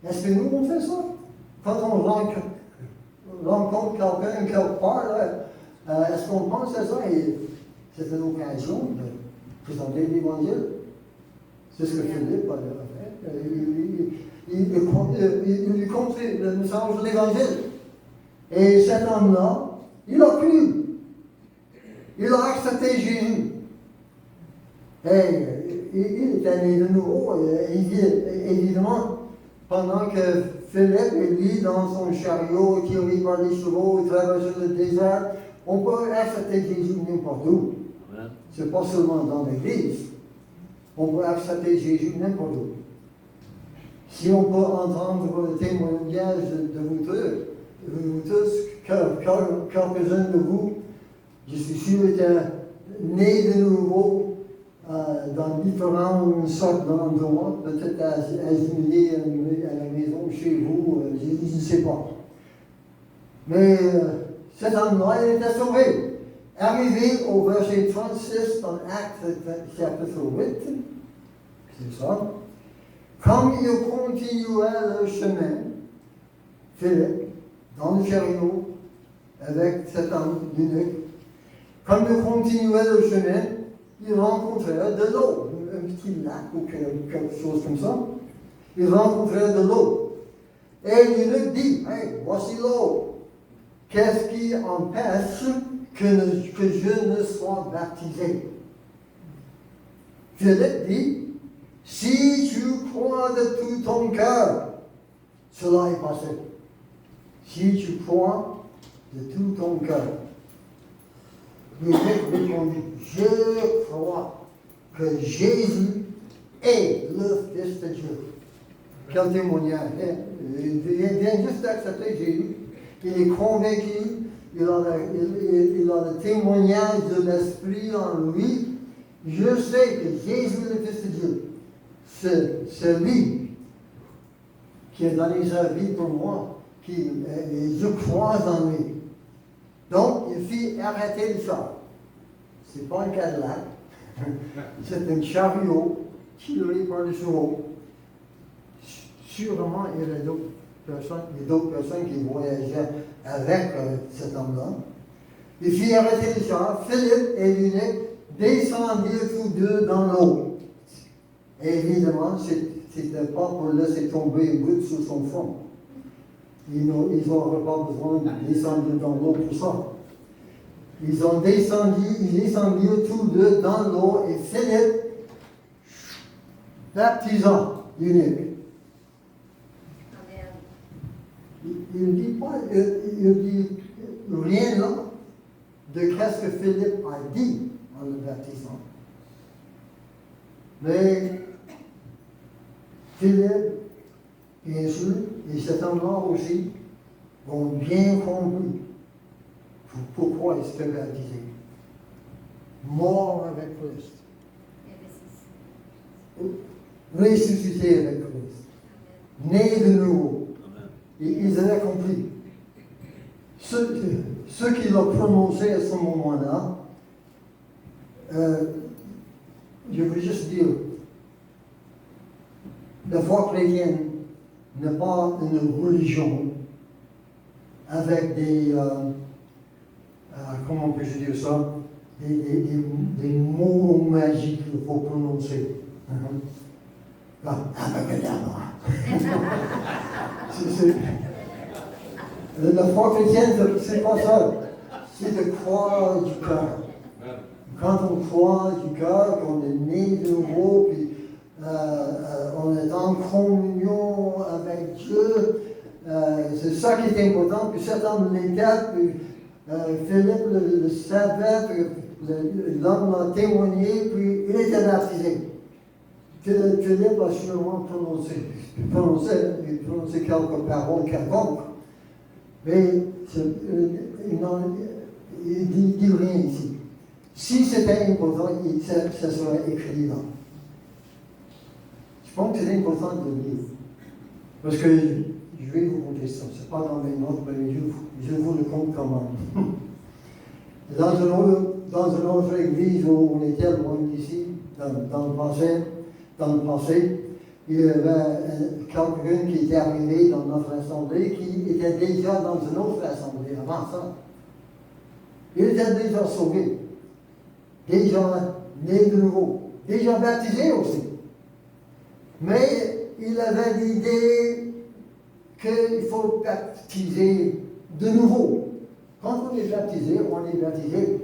Est-ce que nous, on fait ça? Quand on rencontre quelqu'un quelque part, est-ce qu'on pense à ça? Et c'est une occasion de présenter l'Évangile. C'est ce que Philippe a fait. Il lui compte le message de l'Évangile. Et cet homme-là, il a cru. Il a accepté Jésus. Et il était né de nouveau. Évidemment, pendant que Philippe est lui dans son chariot tiré par les chevaux, il traverse le désert, on peut accepter Jésus n'importe où. Ce n'est pas seulement dans l'église. On peut accepter Jésus n'importe où. Si on peut entendre le témoignage de vous tous, quelques-uns de vous, je suis sûr, étaient nés de nouveau dans différentes sortes d'endroits, peut-être assimilés à la maison, chez vous, je ne sais pas. Mais cet homme-là, il était sauvé. Arrivé au verset 36 dans Actes chapitre 8, c'est ça. Comme il continuait le chemin, Philippe, dans le chariot, avec cet homme l'eunuque, comme il continuait le chemin, il rencontrait de l'eau, un petit lac ou quelque chose comme ça. Il rencontrait de l'eau. Et l'eunuque dit, hey, voici l'eau. Qu'est-ce qui empêche que je ne sois baptisé? Philippe dit, si tu crois de tout ton cœur, cela est passé. Si tu crois de tout ton cœur. L'eunuque répondit, je crois que Jésus est le Fils de Dieu. Quel témoignage! Il vient juste d'accepter Jésus. Il est convaincu. Il a le témoignage de l'Esprit en lui. Je sais que Jésus est le Fils de Dieu. C'est lui qui a donné sa vie pour moi. Je crois en lui. Donc, il fit arrêter le char. Ce n'est pas un Cadillac. C'est un chariot tiré par les chevaux. Sûrement, il y avait d'autres personnes qui voyageaient avec cet homme-là. Il fit arrêter le char. Philippe et l'eunuque descendirent tous deux dans l'eau. Et évidemment, ce n'était pas pour laisser tomber une goutte sur son front. Ils n'auraient pas besoin de descendre dans l'eau pour ça. Ils descendirent tous deux dans l'eau et Philippe baptisa l'eunuque. Il ne dit pas, il dit rien là de qu'est-ce que Philippe a dit en le baptisant. Mais Philippe, bien sûr, et cet homme-là aussi, ont bien compris pourquoi il s'était baptisé. Mort avec Christ. Ressuscité avec Christ. Né de nouveau. Et ils avaient compris. Ce qu'il a prononcé à ce moment-là, je veux juste dire, la foi chrétienne n'est pas une religion avec des, comment peux-je dire ça, des mots magiques qu'il faut prononcer. La foi chrétienne, c'est pas ça. C'est de croire du cœur. Quand on croit du cœur, qu'on est né de nouveau, puis on est en communion avec Dieu, c'est ça qui est important, que certains lesquels, Philippe le savait, l'homme l'a témoigné, puis il était baptisé. Philippe a sûrement prononcé quelques paroles quelconques, mais il dit rien ici. Si c'était important, ça serait écrit là. Je pense que c'est important de le lire. Parce que je vais vous conter ça. Ce n'est pas dans mes notes, mais je vous le compte quand même. Dans une autre église où on était loin d'ici, dans le passé, il y avait quelqu'un qui était arrivé dans notre assemblée qui était déjà dans une autre assemblée avant ça. Il était déjà sauvé, déjà né de nouveau, déjà baptisé aussi. Mais il avait l'idée qu'il faut baptiser de nouveau. Quand on est baptisé, on est baptisé.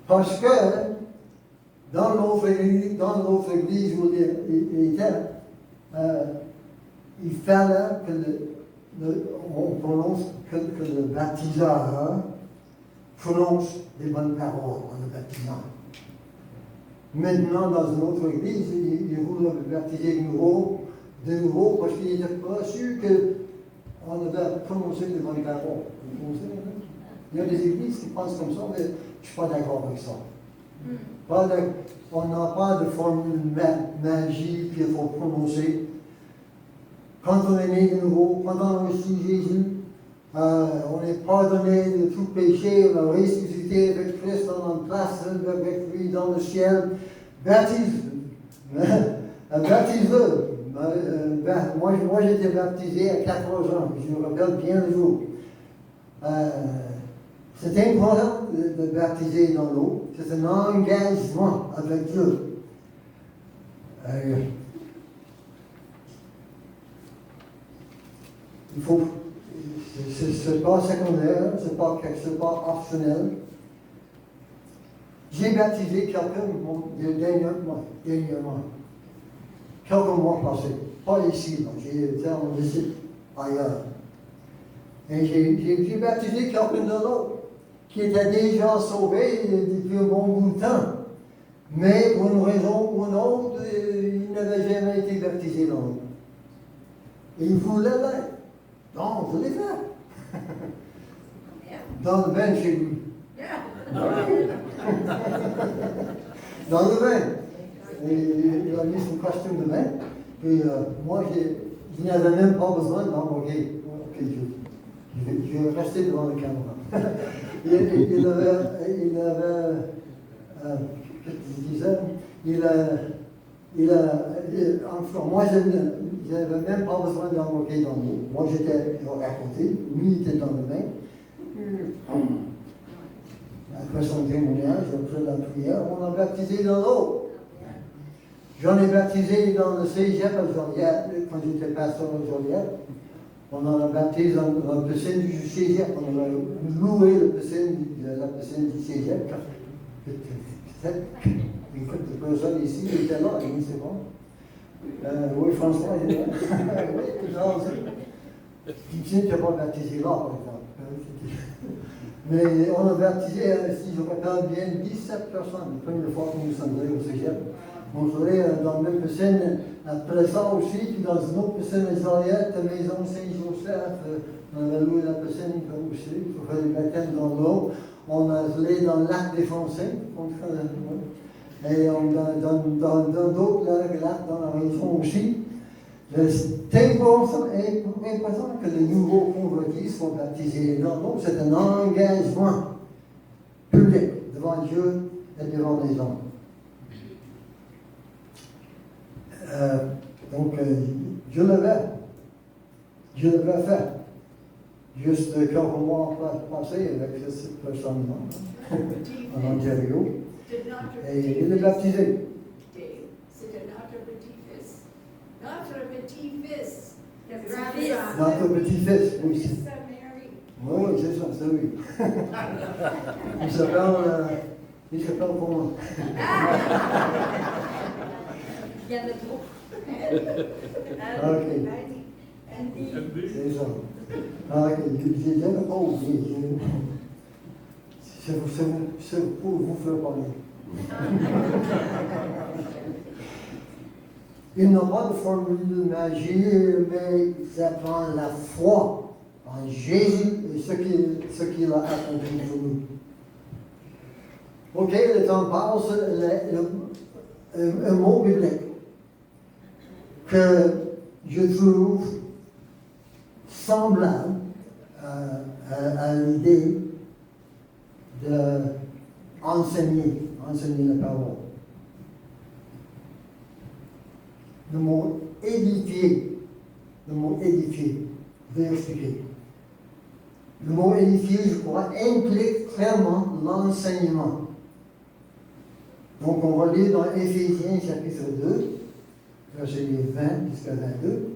Parce que dans l'autre église où il était, il fallait que le baptiseur prononce des bonnes paroles en le baptisant. Maintenant, dans une autre église, il voulait baptiser de nouveau parce qu'il n'était pas sûr qu'on avait prononcé des bonnes paroles. Il y a des églises qui pensent comme ça, mais je ne suis pas d'accord avec ça. On n'a pas de formule magique qu'il faut prononcer. Quand on est né de nouveau, quand on a reçu Jésus, on est pardonné de tout péché, on a ressuscité avec Christ, on est place avec lui dans le ciel. Baptise-le. Moi j'étais baptisé à 14 ans, je me rappelle bien le jour. C'est important de baptiser dans l'eau, c'est un engagement avec Dieu. Il faut, c'est pas secondaire, c'est pas optionnel. J'ai baptisé quelqu'un dernièrement, quelques mois passés, pas ici, j'ai été en visite ailleurs. Et j'ai baptisé quelqu'un de l'autre qui était déjà sauvé depuis un bon bout de temps. Mais pour une raison ou une autre, il n'avait jamais été baptisé dans l'eau. Et il voulait l'être. Donc, je l'ai fait. Dans le bain chez lui. Dans le bain. Et il a mis son costume de bain. Et moi, je n'avais même pas besoin d'embarquer. Ok, je vais rester devant la caméra. il avait enfin, moi, je n'avais même pas besoin d'embarquer dans l'eau. Moi, j'étais à côté, lui, il était dans le bain. Après son témoignage, après la prière, on a baptisé dans l'eau. J'en ai baptisé dans le cégep à Joliette, quand j'étais pasteur à Joliette. On en a baptisé dans la piscine du cégep. On a loué la piscine du cégep. Une couple de personnes ici étaient là, et c'est bon. Oui, François, il est là. Oui, tu n'es pas baptisé là, par exemple. Mais on a baptisé, si je me rappelle bien, 17 personnes, la première fois que nous sommes allés au cégep. On serait dans la même piscine, après ça aussi, puis dans une autre piscine à Joliette, la maison Saint-Joseph, on avait loué la piscine aussi, pour faire des baptêmes dans l'eau. On a allé dans le lac des Foncins, et dans d'autres lacs dans la région aussi. C'est important que les nouveaux convertis soient baptisés dans l'eau. C'est un engagement public devant Dieu et devant les hommes. Donc, je l'avais fait. Juste quelques mois passés avec cette personne-là, en Ontario. Et il est baptisé. C'était notre petit-fils. Notre petit-fils, oui. Oui, c'est ça, c'est lui. Il s'appelle comment? Il y en a trop. Ok. C'est ça. Alors, j'ai déjà pas oublié. C'est pour vous faire parler. Il n'a pas de formule magique, mais ça prend la foi en Jésus et ce qu'il a accompli pour nous. Ok, le temps passe, un mot biblique que je trouve semblable à l'idée d'enseigner la parole. Le mot édifier, je vais expliquer. Le mot édifier, je crois, implique clairement l'enseignement. Donc, on va lire dans Éphésiens chapitre 2, versets 20 jusqu'à 22.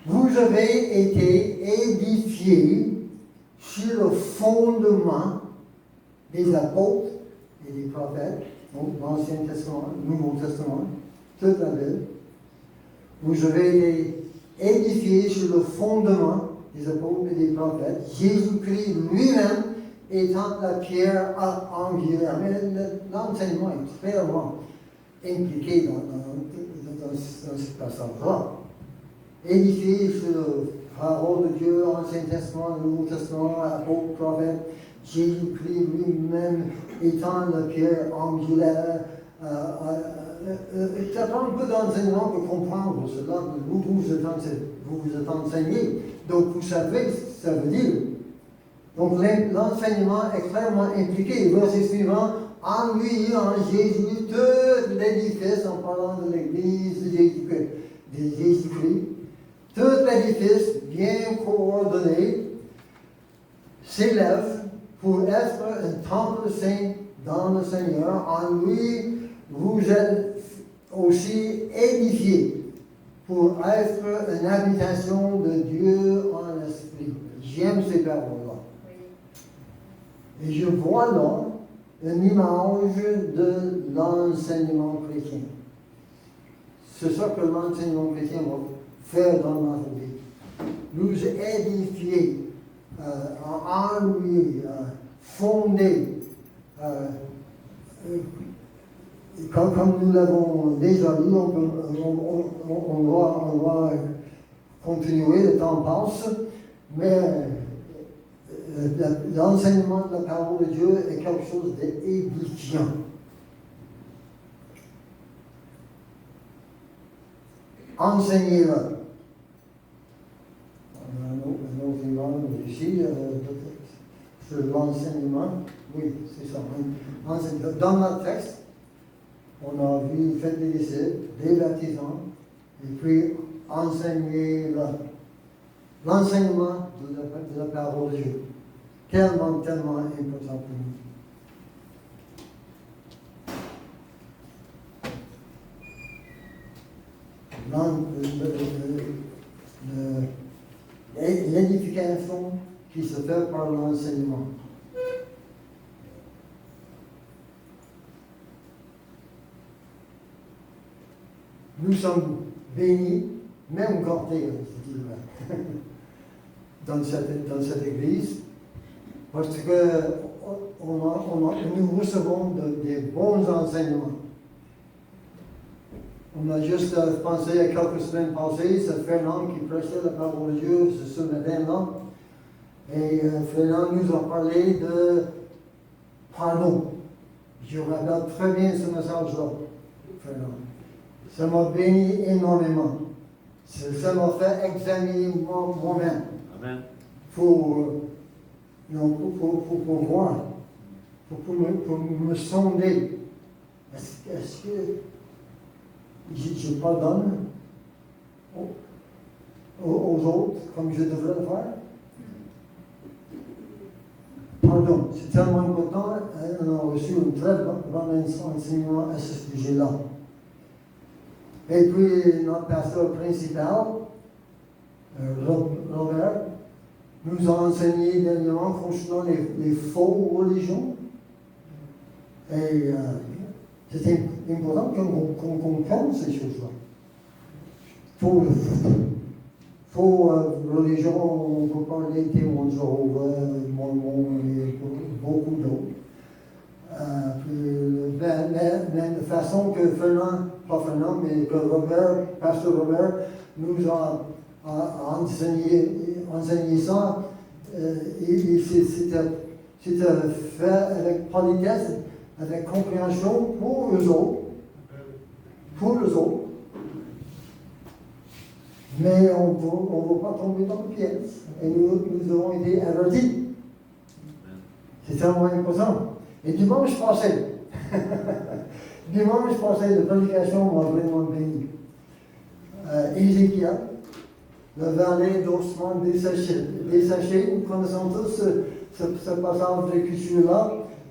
Vous avez été édifiés sur le fondement des apôtres et des prophètes, donc l'Ancien Testament, le Nouveau Testament, toute la Bible. Vous avez été édifiés sur le fondement des apôtres et des prophètes, Jésus-Christ lui-même étant la pierre angulaire. Mais l'enseignement est clairement impliqué dans ce passage-là. Édifié sur la parole de Dieu, Ancien Testament, Nouveau Testament, apôtres, prophètes, Jésus-Christ lui-même étant la pierre angulaire. Ça prend un peu d'enseignement pour comprendre cela. Vous êtes enseigné, donc vous savez ce que ça veut dire. Donc l'enseignement est clairement impliqué. Le verset suivant, en lui, en Jésus, tout l'édifice, en parlant de l'Église de Jésus-Christ, tout l'édifice bien coordonné s'élève pour être un temple saint dans le Seigneur. En lui, vous êtes aussi édifiés pour être une habitation de Dieu en esprit. J'aime ces paroles-là. Et je vois là une image de l'enseignement chrétien. C'est ça que l'enseignement chrétien va faire dans notre vie. Nous édifier, en lui, fonder, comme nous l'avons déjà dit, on va continuer, le temps passe, mais l'enseignement de la parole de Dieu est quelque chose d'édifiant. Enseignez-le. Un autre image ici, sur l'enseignement. Oui, c'est ça. Dans notre texte, on a vu faites des disciples, des baptisants, et puis enseignez-le. L'enseignement de la parole de Dieu. Tellement important pour nous. L'édification qui se fait par l'enseignement. Nous sommes bénis, même gâtés, je dirais, dans cette église, parce que nous recevons des bons enseignements. On a juste pensé à quelques semaines passées, c'est Fernand qui prêchait la parole de Dieu ce matin-là. Et Fernand nous a parlé de pardon. Je rappelle très bien ce message-là, Fernand. Ça m'a béni énormément. Ça m'a fait examiner moi-même. Amen. Pour voir, pour me sonder. Est-ce que je pardonne aux autres comme je devrais le faire? Pardon, c'est tellement important. On a reçu un très bon enseignement à ce sujet-là. Et puis, notre pasteur principal, Robert, nous a enseigné dernièrement concernant les faux religions. Et c'est important qu'on comprenne ces choses-là. Il faut pour religion, on peut parler de témoins de Jéhovah, Mormons et beaucoup d'autres. Mais de façon que pas Fernand, mais que Pasteur Robert nous a enseigné ça, et c'était fait avec politesse, avec compréhension pour eux autres. Pour les autres. Mais on ne va pas tomber dans le piège. Et nous avons été avertis. C'est tellement important. Et dimanche passé, la prédication m'a vraiment béni. Ézéchiel, la vallée d'ossement desséché, nous connaissons tous ce passage d'écriture-là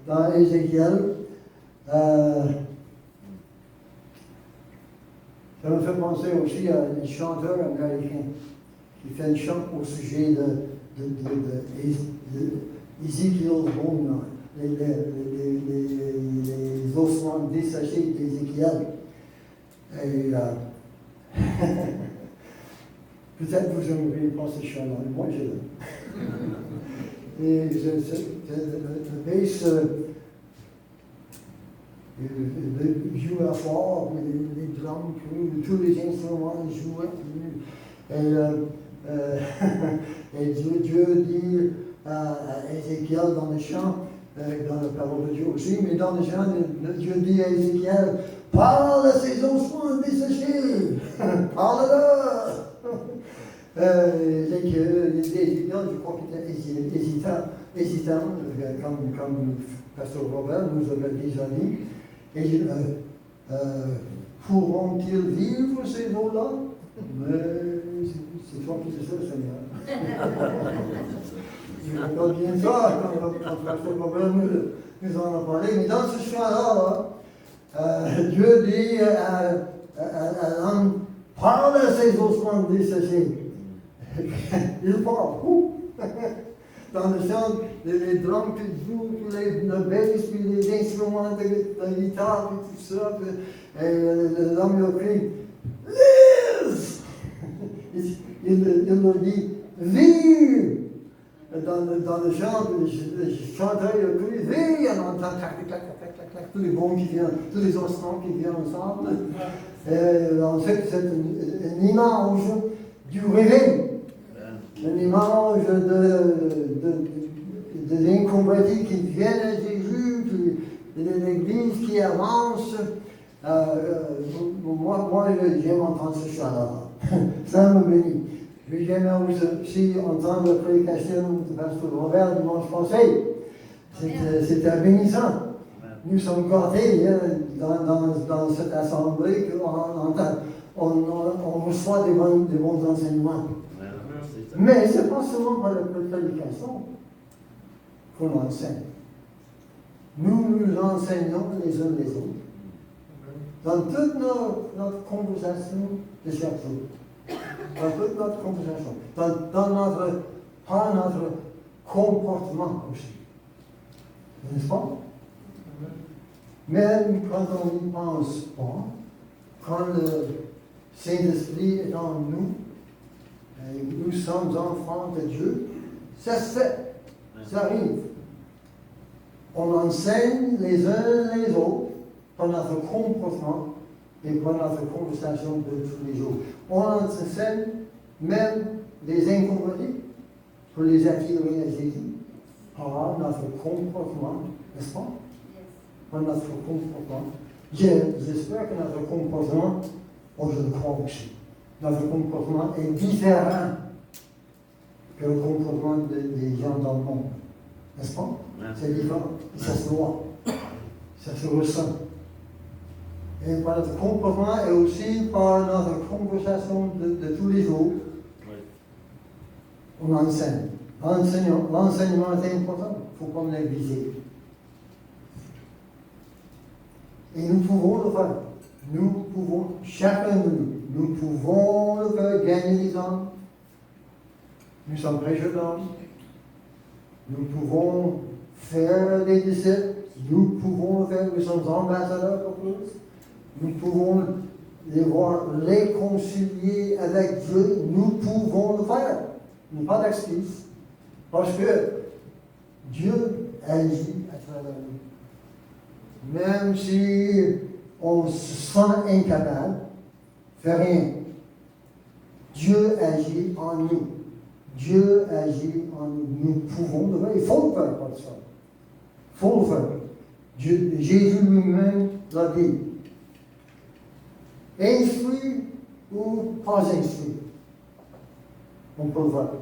dans Ézéchiel. Ça me fait penser aussi à un chanteur américain qui fait une chant au sujet d'Ézéchiel Bone, les ossements desséchés d'Ézéchiel. Et peut-être vous aimeriez pas ce chant-là, moi je l'aime. Et le bass jouait fort, les drums, tous les instruments jouaient. Et Dieu dit à Ézéchiel dans le chant, dans la parole de Dieu aussi, mais dans le chant, Dieu dit à Ézéchiel, parle à ces ossements desséchés, parle-leur. Ézéchiel, je crois qu'il était hésitant, comme Pasteur Robert nous avait déjà dit. Et pourront-ils vivre ces eaux-là? Mais c'est toi qui sais ça, Seigneur. Je rappelle bien ça, quand Pasteur Robert nous en a parlé. Mais dans ce chant-là, Dieu dit à l'homme, parle à ces ossements desséchés. Il parle. Dans le chant, les drums qui jouent, le bass, puis les instruments de guitare, puis tout ça, et l'homme a crié, Live! Il leur dit, vive! Dans le chant, le chanteur a crié, vive! On entend clac, clac, clac, clac, clac, tous les bons qui viennent, tous les instruments qui viennent ensemble. On sait que c'est une image du réveil. Une image de l'inconverti qui viennent à Jésus, de l'église qui avance. Moi j'aime entendre ce chant-là. Ça me bénit. Puis j'aime aussi entendre la prédication de Pasteur Robert dimanche passé. C'était bénissant. Nous sommes gâtés dans cette assemblée qu'on reçoit des bons enseignements. Mais ce n'est pas seulement par la prédication qu'on enseigne. Nous nous enseignons les uns les autres. Dans toute notre conversation de chaque jour. Dans toute notre conversation. Dans notre comportement aussi. N'est-ce pas? Même quand on n'y pense pas, quand le Saint-Esprit est en nous, et nous sommes enfants de Dieu, ça se fait, ça arrive. On enseigne les uns les autres par notre comportement et par notre conversation de tous les jours. On enseigne même les inconvertis pour les attirer à Jésus par notre comportement, n'est-ce pas? Par notre comportement. J'espère que notre comportement, je le crois aussi. Notre comportement est différent que le comportement des gens dans le monde. N'est-ce pas? C'est différent. Ça se voit. Ça se ressent. Et par notre comportement et aussi par notre conversation de tous les jours, on enseigne. L'enseignement est important. Il ne faut pas négliger. Et nous pouvons le faire. Nous pouvons, chacun de nous pouvons le faire, gagner des hommes. Nous sommes prêcheurs d'hommes. Nous pouvons faire des disciples. Nous pouvons le faire, nous sommes ambassadeurs pour plus. Nous pouvons les voir réconcilier avec Dieu, nous pouvons le faire. Il n'y a pas d'excuse. Parce que Dieu agit à travers nous. Même si on se sent incapable, fait rien. Dieu agit en nous. Dieu agit en nous. Nous pouvons le faire. Il faut le faire, pas ça. Il faut le faire. Jésus lui-même l'a dit. Instruit ou pas instruit, on peut le faire.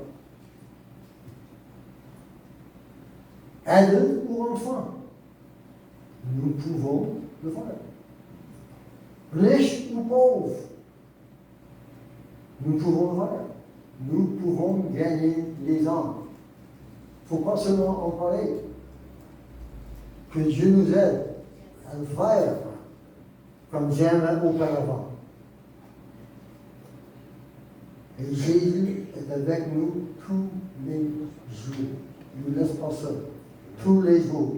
Adulte ou enfant, nous pouvons le faire. Riche ou pauvre, nous pouvons le faire. Nous pouvons gagner les âmes. Il ne faut pas seulement en parler. Que Dieu nous aide à le faire comme jamais auparavant. Et Jésus est avec nous tous les jours. Il ne nous laisse pas seuls. Tous les jours.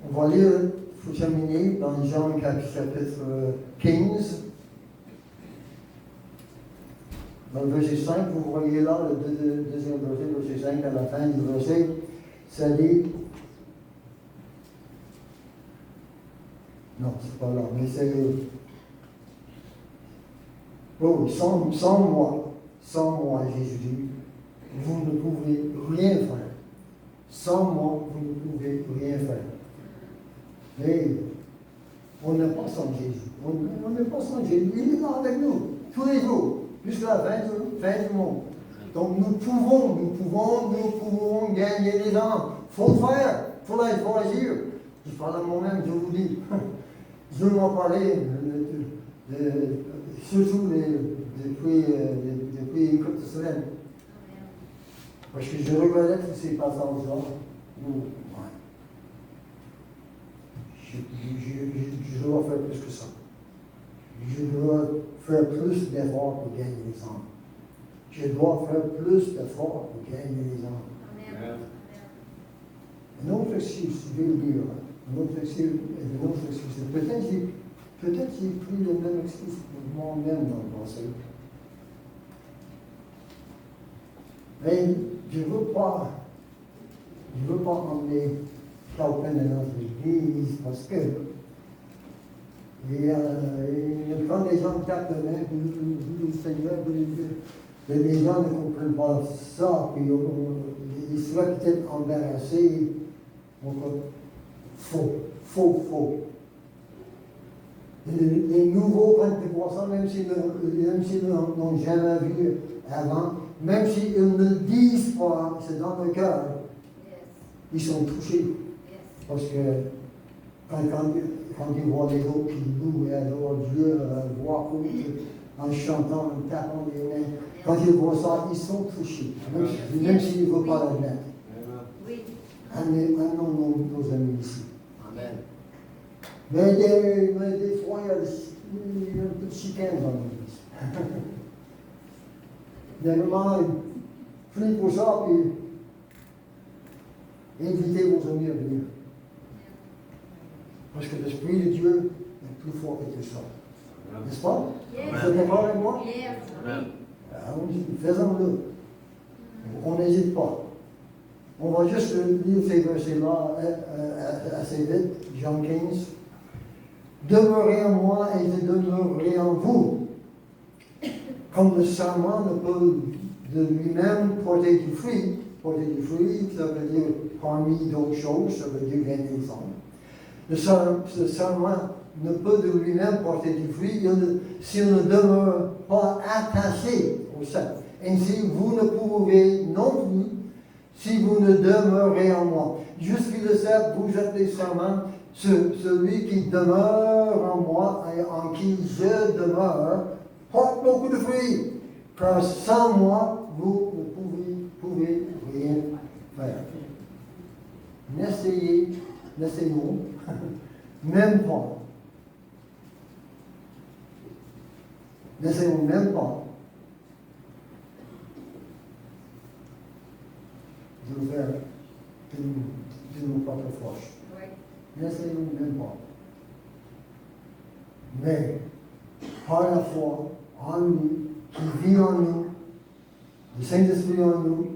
On va lire, il faut terminer, dans Jean chapitre 15. Dans le verset 5, vous voyez là le deuxième verset 5, à la fin du verset, ça dit, non, c'est pas là, mais c'est, oh, sans moi, Jésus dit, vous ne pouvez rien faire. Sans moi, vous ne pouvez rien faire. Mais on n'est pas sans Jésus. On n'est pas sans Jésus. Il est là avec nous, tous les jours, jusqu'à la fin du monde. Donc nous pouvons gagner les âmes. Il faut le faire. Il faut agir. Je parle à moi-même, je vous dis. Je m'en parlais, surtout depuis quelques semaines. Parce que je regardais tous ces passages-là. Je dois faire plus que ça. Je dois faire plus d'efforts pour gagner les âmes. Je dois faire plus d'efforts pour gagner les âmes. Amen. Un autre excuse, je vais le dire. Un autre excuse. Peut-être j'ai pris le même excuse pour moi-même dans le passé. Mais je ne veux pas emmener quelqu'un dans notre église parce que il prend des gens de quatre mains, le Seigneur, les gens ne comprennent pas ça, puis ils seraient peut-être embarrassés. Faux. Les nouveaux pentecôtaux, même s'ils n'ont jamais vu avant, même s'ils ne le disent pas, c'est dans le cœur, ils sont touchés. Parce que quand ils voient les autres qui louent et adorent Dieu, voient en chantant, en tapant les mains, quand ils voient ça, ils sont touchés, même s'ils ne veulent pas l'admettre. Oui. Amenons nos amis ici. Amen. Mais des fois, il y a un peu de chicane dans l'église. Vraiment, prie pour ça, puis invitez vos amis à venir. Parce que l'Esprit de Dieu est plus fort que tout ça. N'est-ce pas? Yes. Vous êtes d'accord avec moi? Yes. Amen. Faisons-le. On n'hésite pas. On va juste lire ces versets-là assez vite. Jean 15. Demeurez en moi et je demeurerai en vous. Comme le sarment ne peut de lui-même porter du fruit, ça veut dire parmi d'autres choses, ça veut dire gagner les âmes. Le sarment ne peut de lui-même porter du fruit s'il ne demeure pas attaché au cep. Ainsi, vous ne pouvez non plus si vous ne demeurez en moi. Je suis le cep, vous êtes les sarments. Celui qui demeure en moi et en qui je demeure porte beaucoup de fruits. Car sans moi, vous ne pouvez rien faire. N'essayons même pas. N'essayons même pas de le faire de nos propres forces. Oui. N'essayons même pas. Mais par la foi en nous, qui vit en nous, le Saint-Esprit en nous.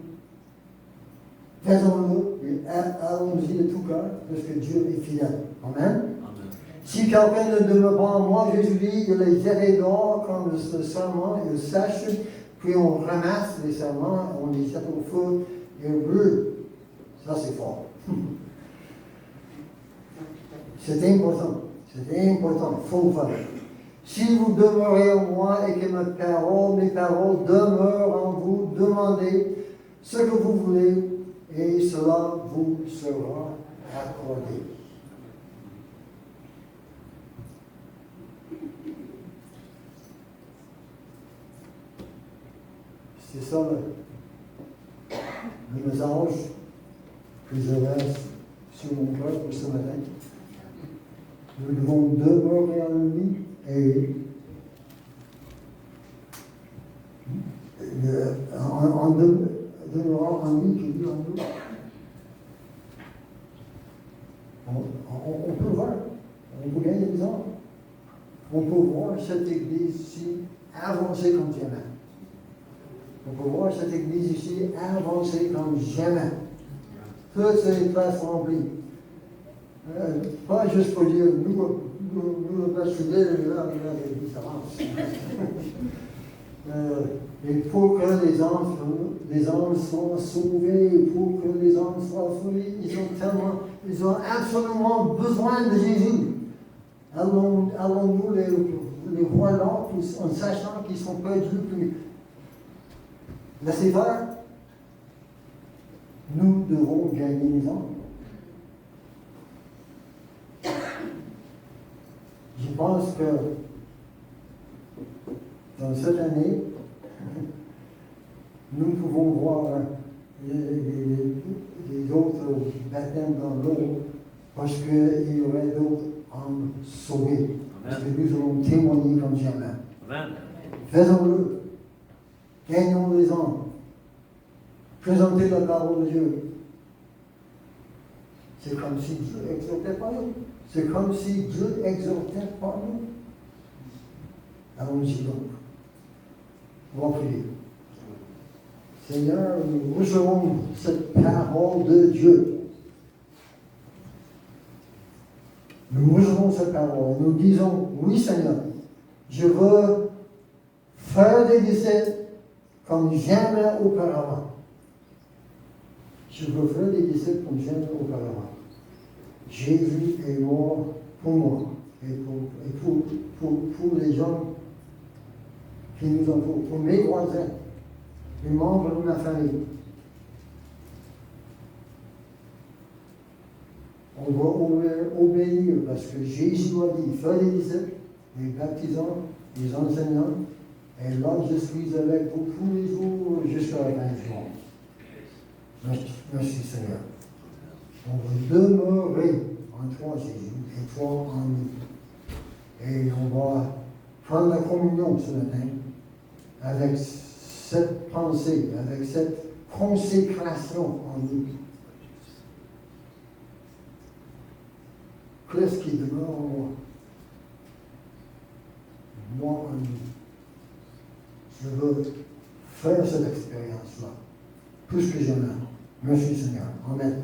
Faisons-le et allons-y de tout cœur, parce que Dieu est fidèle. Amen. Amen. Si quelqu'un ne demeure pas en moi, Jésus dit, il les jette dehors comme le serment, il sèche, puis on ramasse les serments, on les jette au feu et on brûle. Ça, c'est fort. C'est important. C'est important. Il faut le faire. Si vous demeurez en moi et que mes paroles demeurent en vous, demandez ce que vous voulez et cela vous sera accordé. C'est ça le message que je laisse sur mon cœur pour ce matin. Nous devons demeurer en lui et en demeurant en lui, qui vit en nous. On peut voir, on peut gagner des hommes. On peut voir cette église ici avancer comme jamais. On peut voir cette église ici avancer comme jamais. Toutes ces places remplies. Pas juste pour dire, nous le place fidèle, là, l'église avance. Et pour que les âmes soient sauvées, pour que les âmes soient sauvées, ils ont absolument besoin de Jésus. Allons-nous les voir là, en sachant qu'ils sont perdus, puis laissez faire. Nous devons gagner les âmes. Je pense que dans cette année, nous pouvons voir les autres baptêmes dans l'eau parce qu'il y aurait d'autres âmes sauvées. Parce que nous allons témoigner comme jamais. Amen. Faisons-le. Gagnons les âmes. Présentez la parole de Dieu. C'est comme si Dieu exhortait par nous. C'est comme si Dieu exhortait par nous. Allons-y donc. On va prier. Seigneur, nous recevons cette parole de Dieu. Nous recevons cette parole. Nous disons, oui Seigneur, je veux faire des disciples comme jamais auparavant. Je veux faire des disciples comme jamais auparavant. Jésus est mort pour moi et pour les gens qui nous entourent, pour mes voisins, les membres de ma famille. On va obéir parce que Jésus a dit, faites des disciples, les baptisants, les enseignants, et là je suis avec vous tous les jours jusqu'à la fin du monde. Merci Seigneur. On va demeurer en toi Jésus et toi en nous. Et on va prendre la communion ce matin avec cette pensée, avec cette consécration en nous. Qu'est-ce qui demeure en moi? Moi en nous. Je veux faire cette expérience-là, plus que jamais. Merci Seigneur. Amen.